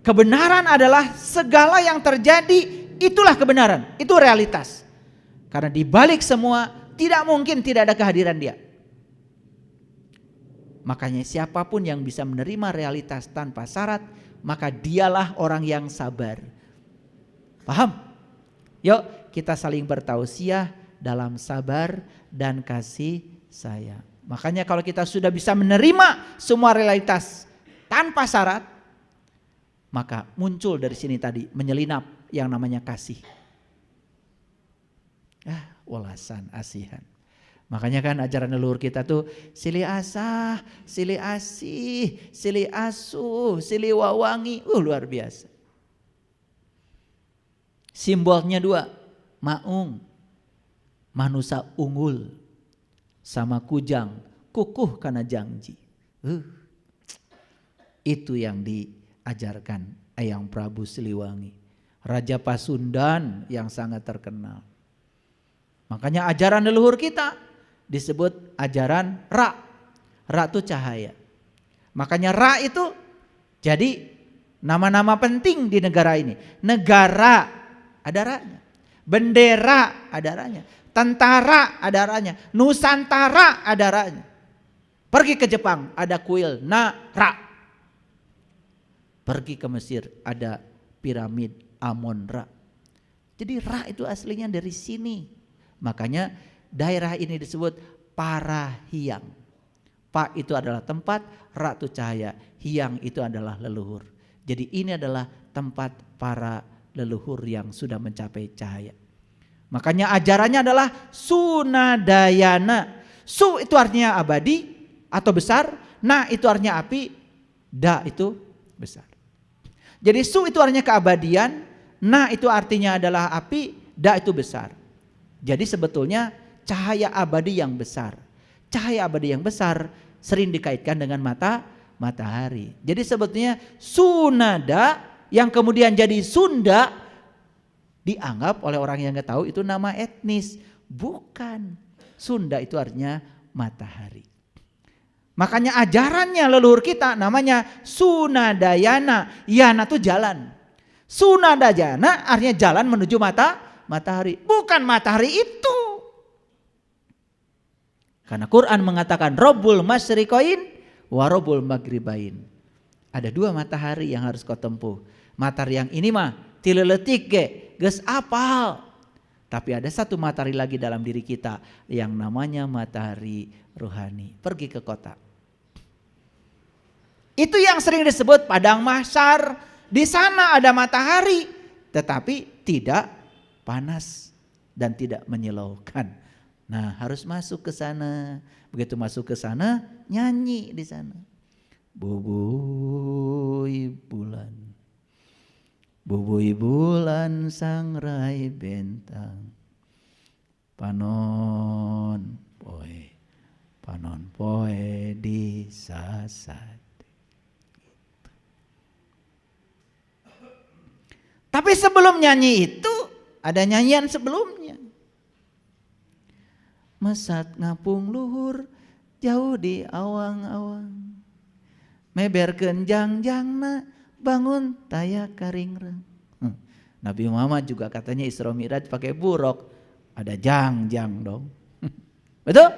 Kebenaran adalah segala yang terjadi, itulah kebenaran, itu realitas. Karena di balik semua tidak mungkin tidak ada kehadiran dia. Makanya siapapun yang bisa menerima realitas tanpa syarat, maka dialah orang yang sabar. Paham? Yuk kita saling bertausiah dalam sabar dan kasih sayang. Makanya kalau kita sudah bisa menerima semua realitas tanpa syarat, maka muncul dari sini tadi menyelinap yang namanya kasih. Welasan, asihan. Makanya kan ajaran leluhur kita tuh silih asah, silih asih, silih asuh, silih wawangi. Luar biasa. Simbolnya dua, maung, manusia unggul, sama kujang, kukuh karena janji. Itu yang diajarkan Eyang Prabu Siliwangi, Raja Pasundan yang sangat terkenal. Makanya ajaran leluhur kita disebut ajaran Ra. Ra itu cahaya. Makanya Ra itu jadi nama-nama penting di negara ini. Negara ada Ra-nya. Bendera ada ranya. Tentara ada ranya. Nusantara ada ranya. Pergi ke Jepang ada kuil Nara. Pergi ke Mesir ada piramid Amon-Ra. Jadi Ra itu aslinya dari sini. Makanya daerah ini disebut Parahiang. Pa itu adalah tempat, Ra itu cahaya, Hiang itu adalah leluhur. Jadi ini adalah tempat para leluhur yang sudah mencapai cahaya. Makanya ajarannya adalah Sunadayana. Su itu artinya abadi atau besar, na itu artinya api, da itu besar. Jadi su itu artinya keabadian, na itu artinya adalah api, da itu besar. Jadi sebetulnya cahaya abadi yang besar. Cahaya abadi yang besar sering dikaitkan dengan matahari. Jadi sebetulnya Sunada yang kemudian jadi Sunda dianggap oleh orang yang nggak tahu itu nama etnis. Bukan. Sunda itu artinya matahari. Makanya ajarannya leluhur kita namanya Sunadayana. Yana itu jalan. Sunadayana artinya jalan menuju matahari. Bukan matahari itu. Karena Quran mengatakan Rabbul Masyriqain wa Rabbul Maghribain. Ada dua matahari yang harus kau tempuh. Matahari yang ini mah tileletik geus apal. Tapi ada satu matahari lagi dalam diri kita yang namanya matahari rohani. Pergi ke kota. Itu yang sering disebut padang mahsyar. Di sana ada matahari tetapi tidak panas dan tidak menyilaukan. Nah, harus masuk ke sana. Begitu masuk ke sana, nyanyi di sana. Bubui bulan. Bubui bulan sangrai bentang. Panon poe. Panon poe di sasat. Tapi sebelum nyanyi itu ada nyanyian sebelumnya. Mesat ngapung luhur jauh di awang-awang. Meberkeun jangjangna bangun taya karingrang. Nabi Muhammad juga katanya Isra Mi'raj pakai buruk. Ada jangjang dong. Betul?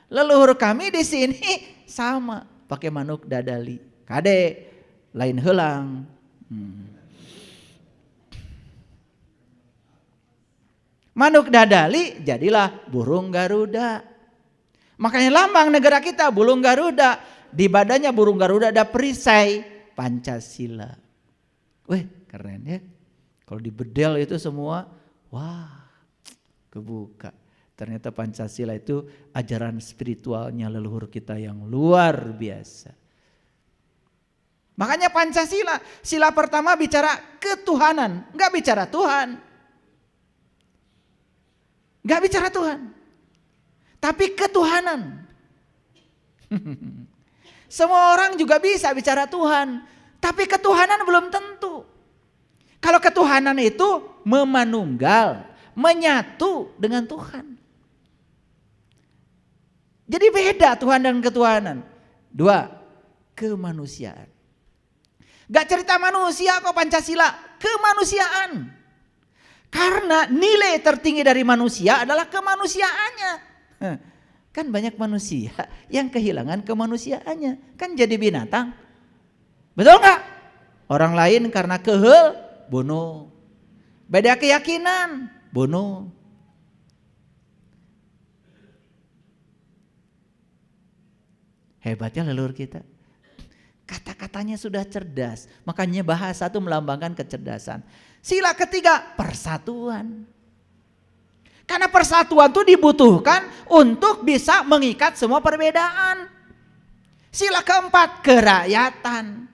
Leluhur kami di sini sama pakai manuk dadali. Kade lain helang. Manuk dadali jadilah burung Garuda. Makanya lambang negara kita burung Garuda. Di badannya burung Garuda ada perisai Pancasila. Wih keren ya. Kalau di bedel itu semua wah kebuka. Ternyata Pancasila itu ajaran spiritualnya leluhur kita yang luar biasa. Makanya Pancasila, sila pertama bicara ketuhanan, enggak bicara Tuhan. Gak bicara Tuhan, tapi ketuhanan. Semua orang juga bisa bicara Tuhan, tapi ketuhanan belum tentu. Kalau ketuhanan itu memanunggal, menyatu dengan Tuhan. Jadi beda Tuhan dan ketuhanan. Dua, kemanusiaan. Gak cerita manusia kok Pancasila, kemanusiaan. Karena nilai tertinggi dari manusia adalah kemanusiaannya. Kan banyak manusia yang kehilangan kemanusiaannya. Kan jadi binatang. Betul gak? Orang lain karena kehel, bunuh. Beda keyakinan, bunuh. Hebatnya leluhur kita. Kata-katanya sudah cerdas. Makanya bahasa itu melambangkan kecerdasan. Sila ketiga, persatuan. Karena persatuan itu dibutuhkan untuk bisa mengikat semua perbedaan. Sila keempat, kerakyatan.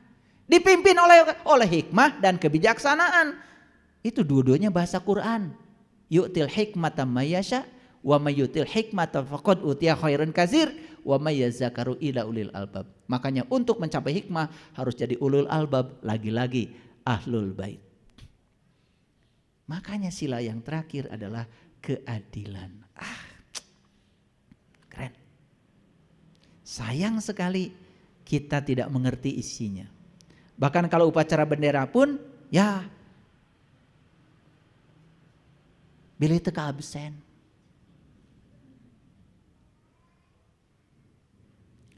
Dipimpin oleh hikmah dan kebijaksanaan. Itu dua-duanya bahasa Quran. Yu'til hikmata mayyasha wa mayyutil hikmata faqad utiya khairan katsir wa may yazakaru ila ulil albab. Makanya untuk mencapai hikmah harus jadi ulul albab, lagi-lagi ahlul bait. Makanya sila yang terakhir adalah keadilan. Keren. Sayang sekali kita tidak mengerti isinya. Bahkan kalau upacara bendera pun ya Bilih teka absen.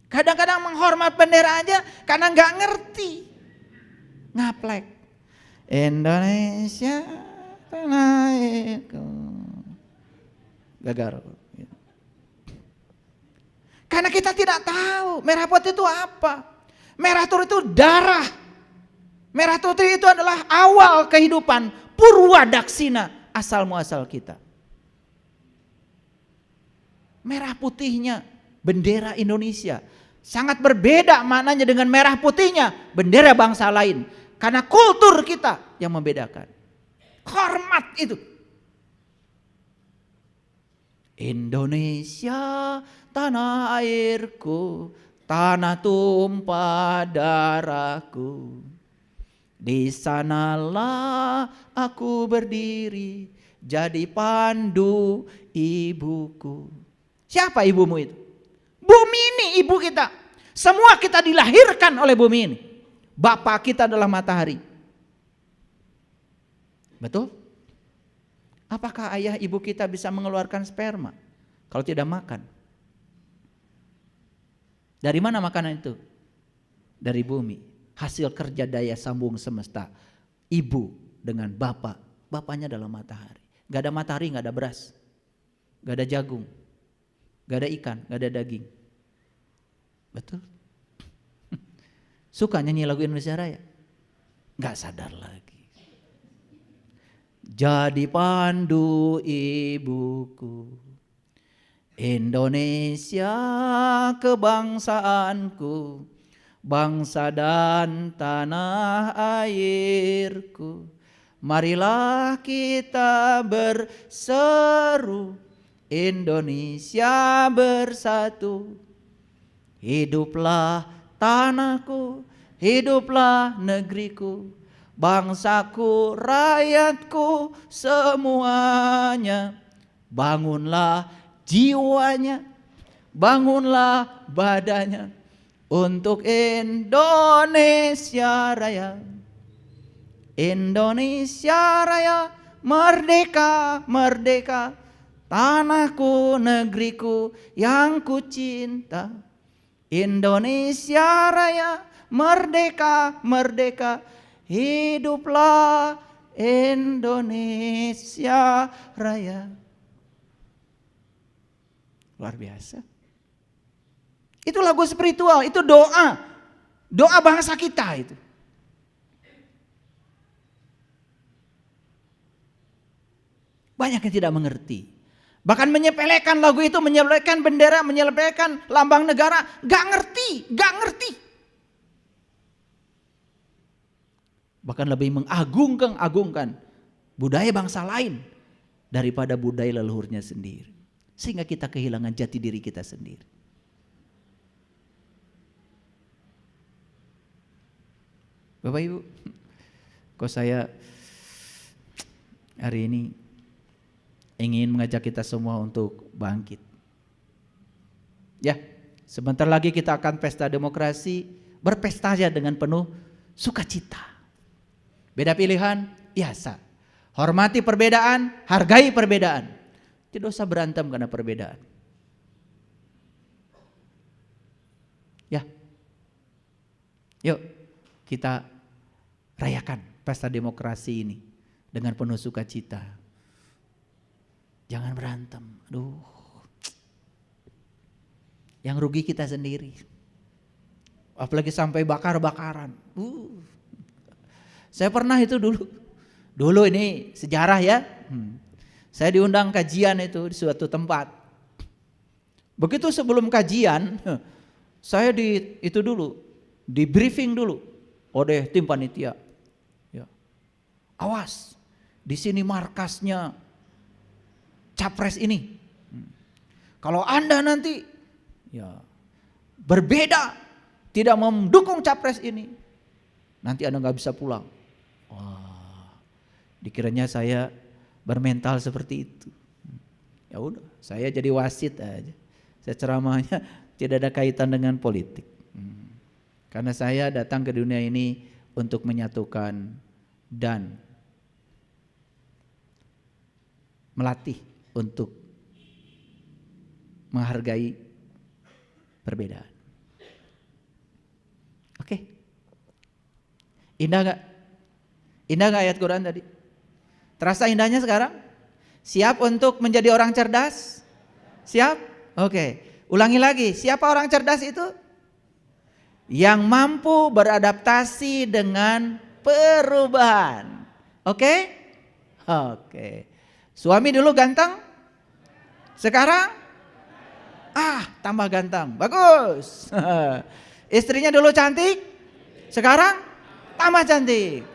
Kadang-kadang menghormat bendera aja karena nggak ngerti. Ngaplek. Indonesia tanah airku. Gagal. Karena kita tidak tahu merah putih itu apa. Merah putih itu darah. Merah putih itu adalah awal kehidupan. Purwadaksina asal muasal kita. Merah putihnya bendera Indonesia sangat berbeda maknanya dengan merah putihnya bendera bangsa lain. Karena kultur kita yang membedakan. Hormat itu. Indonesia tanah airku, tanah tumpah darahku. Di sanalah aku berdiri, jadi pandu ibuku. Siapa ibumu itu? Bumi ini ibu kita. Semua kita dilahirkan oleh bumi ini. Bapak kita adalah matahari. Betul? Apakah ayah ibu kita bisa mengeluarkan sperma kalau tidak makan? Dari mana makanan itu? Dari bumi. Hasil kerja daya sambung semesta. Ibu dengan bapak. Bapaknya adalah matahari. Gak ada matahari, gak ada beras. Gak ada jagung. Gak ada ikan, gak ada daging. Betul? Suka nyanyi lagu Indonesia Raya? Gak sadar lagi. Jadi pandu ibuku, Indonesia kebangsaanku, bangsa dan tanah airku. Marilah kita berseru, Indonesia bersatu. Hiduplah tanahku, hiduplah negeriku, bangsaku, rakyatku semuanya. Bangunlah jiwanya, bangunlah badannya untuk Indonesia Raya. Indonesia Raya merdeka, merdeka, tanahku, negeriku yang ku cinta. Indonesia Raya merdeka, merdeka, hiduplah Indonesia Raya. Luar biasa. Itu lagu spiritual, itu doa. Doa bangsa kita itu. Banyak yang tidak mengerti. Bahkan menyepelekan lagu itu, menyepelekan bendera, menyepelekan lambang negara. Gak ngerti, gak ngerti. Bahkan lebih mengagungkan budaya bangsa lain daripada budaya leluhurnya sendiri. Sehingga kita kehilangan jati diri kita sendiri. Bapak Ibu, kok saya hari ini ingin mengajak kita semua untuk bangkit. Ya, sebentar lagi kita akan pesta demokrasi, berpesta saja dengan penuh sukacita. Beda pilihan, ya sah. Hormati perbedaan, hargai perbedaan. Tidak usah berantem karena perbedaan. Ya, yuk kita rayakan pesta demokrasi ini dengan penuh sukacita. Jangan berantem. Aduh. Yang rugi kita sendiri. Apalagi sampai bakar-bakaran. Saya pernah itu dulu. Dulu ini sejarah ya. Saya diundang kajian itu di suatu tempat. Begitu sebelum kajian, saya di briefing dulu oleh tim panitia. Ya. Awas, di sini markasnya capres ini. Kalau Anda nanti ya berbeda, tidak mendukung capres ini, nanti Anda nggak bisa pulang. Wah, dikiranya saya bermental seperti itu. Ya udah, saya jadi wasit aja. Saya ceramahnya tidak ada kaitan dengan politik. Karena saya datang ke dunia ini untuk menyatukan dan melatih untuk menghargai perbedaan. Oke. Indah gak? Indah gak ayat Quran tadi? Terasa indahnya sekarang? Siap untuk menjadi orang cerdas? Siap? Oke. Ulangi lagi, siapa orang cerdas itu? Yang mampu beradaptasi dengan perubahan. Oke? Oke. Suami dulu ganteng? Sekarang? Tambah ganteng. Bagus. Istrinya dulu cantik? Sekarang? Tambah cantik.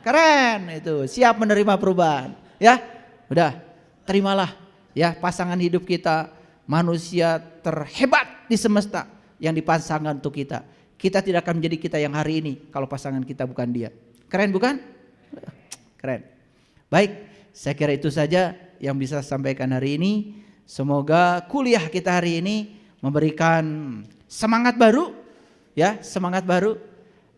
Keren itu, siap menerima perubahan. Ya, udah, terimalah ya pasangan hidup kita, manusia terhebat di semesta yang dipasangkan untuk kita. Kita tidak akan menjadi kita yang hari ini kalau pasangan kita bukan dia. Keren bukan? Keren. Baik, saya kira itu saja yang bisa saya sampaikan hari ini. Semoga kuliah kita hari ini memberikan semangat baru, ya, semangat baru.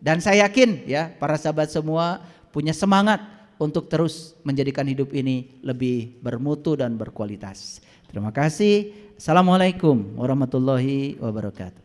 Dan saya yakin ya para sahabat semua punya semangat untuk terus menjadikan hidup ini lebih bermutu dan berkualitas. Terima kasih. Assalamualaikum warahmatullahi wabarakatuh.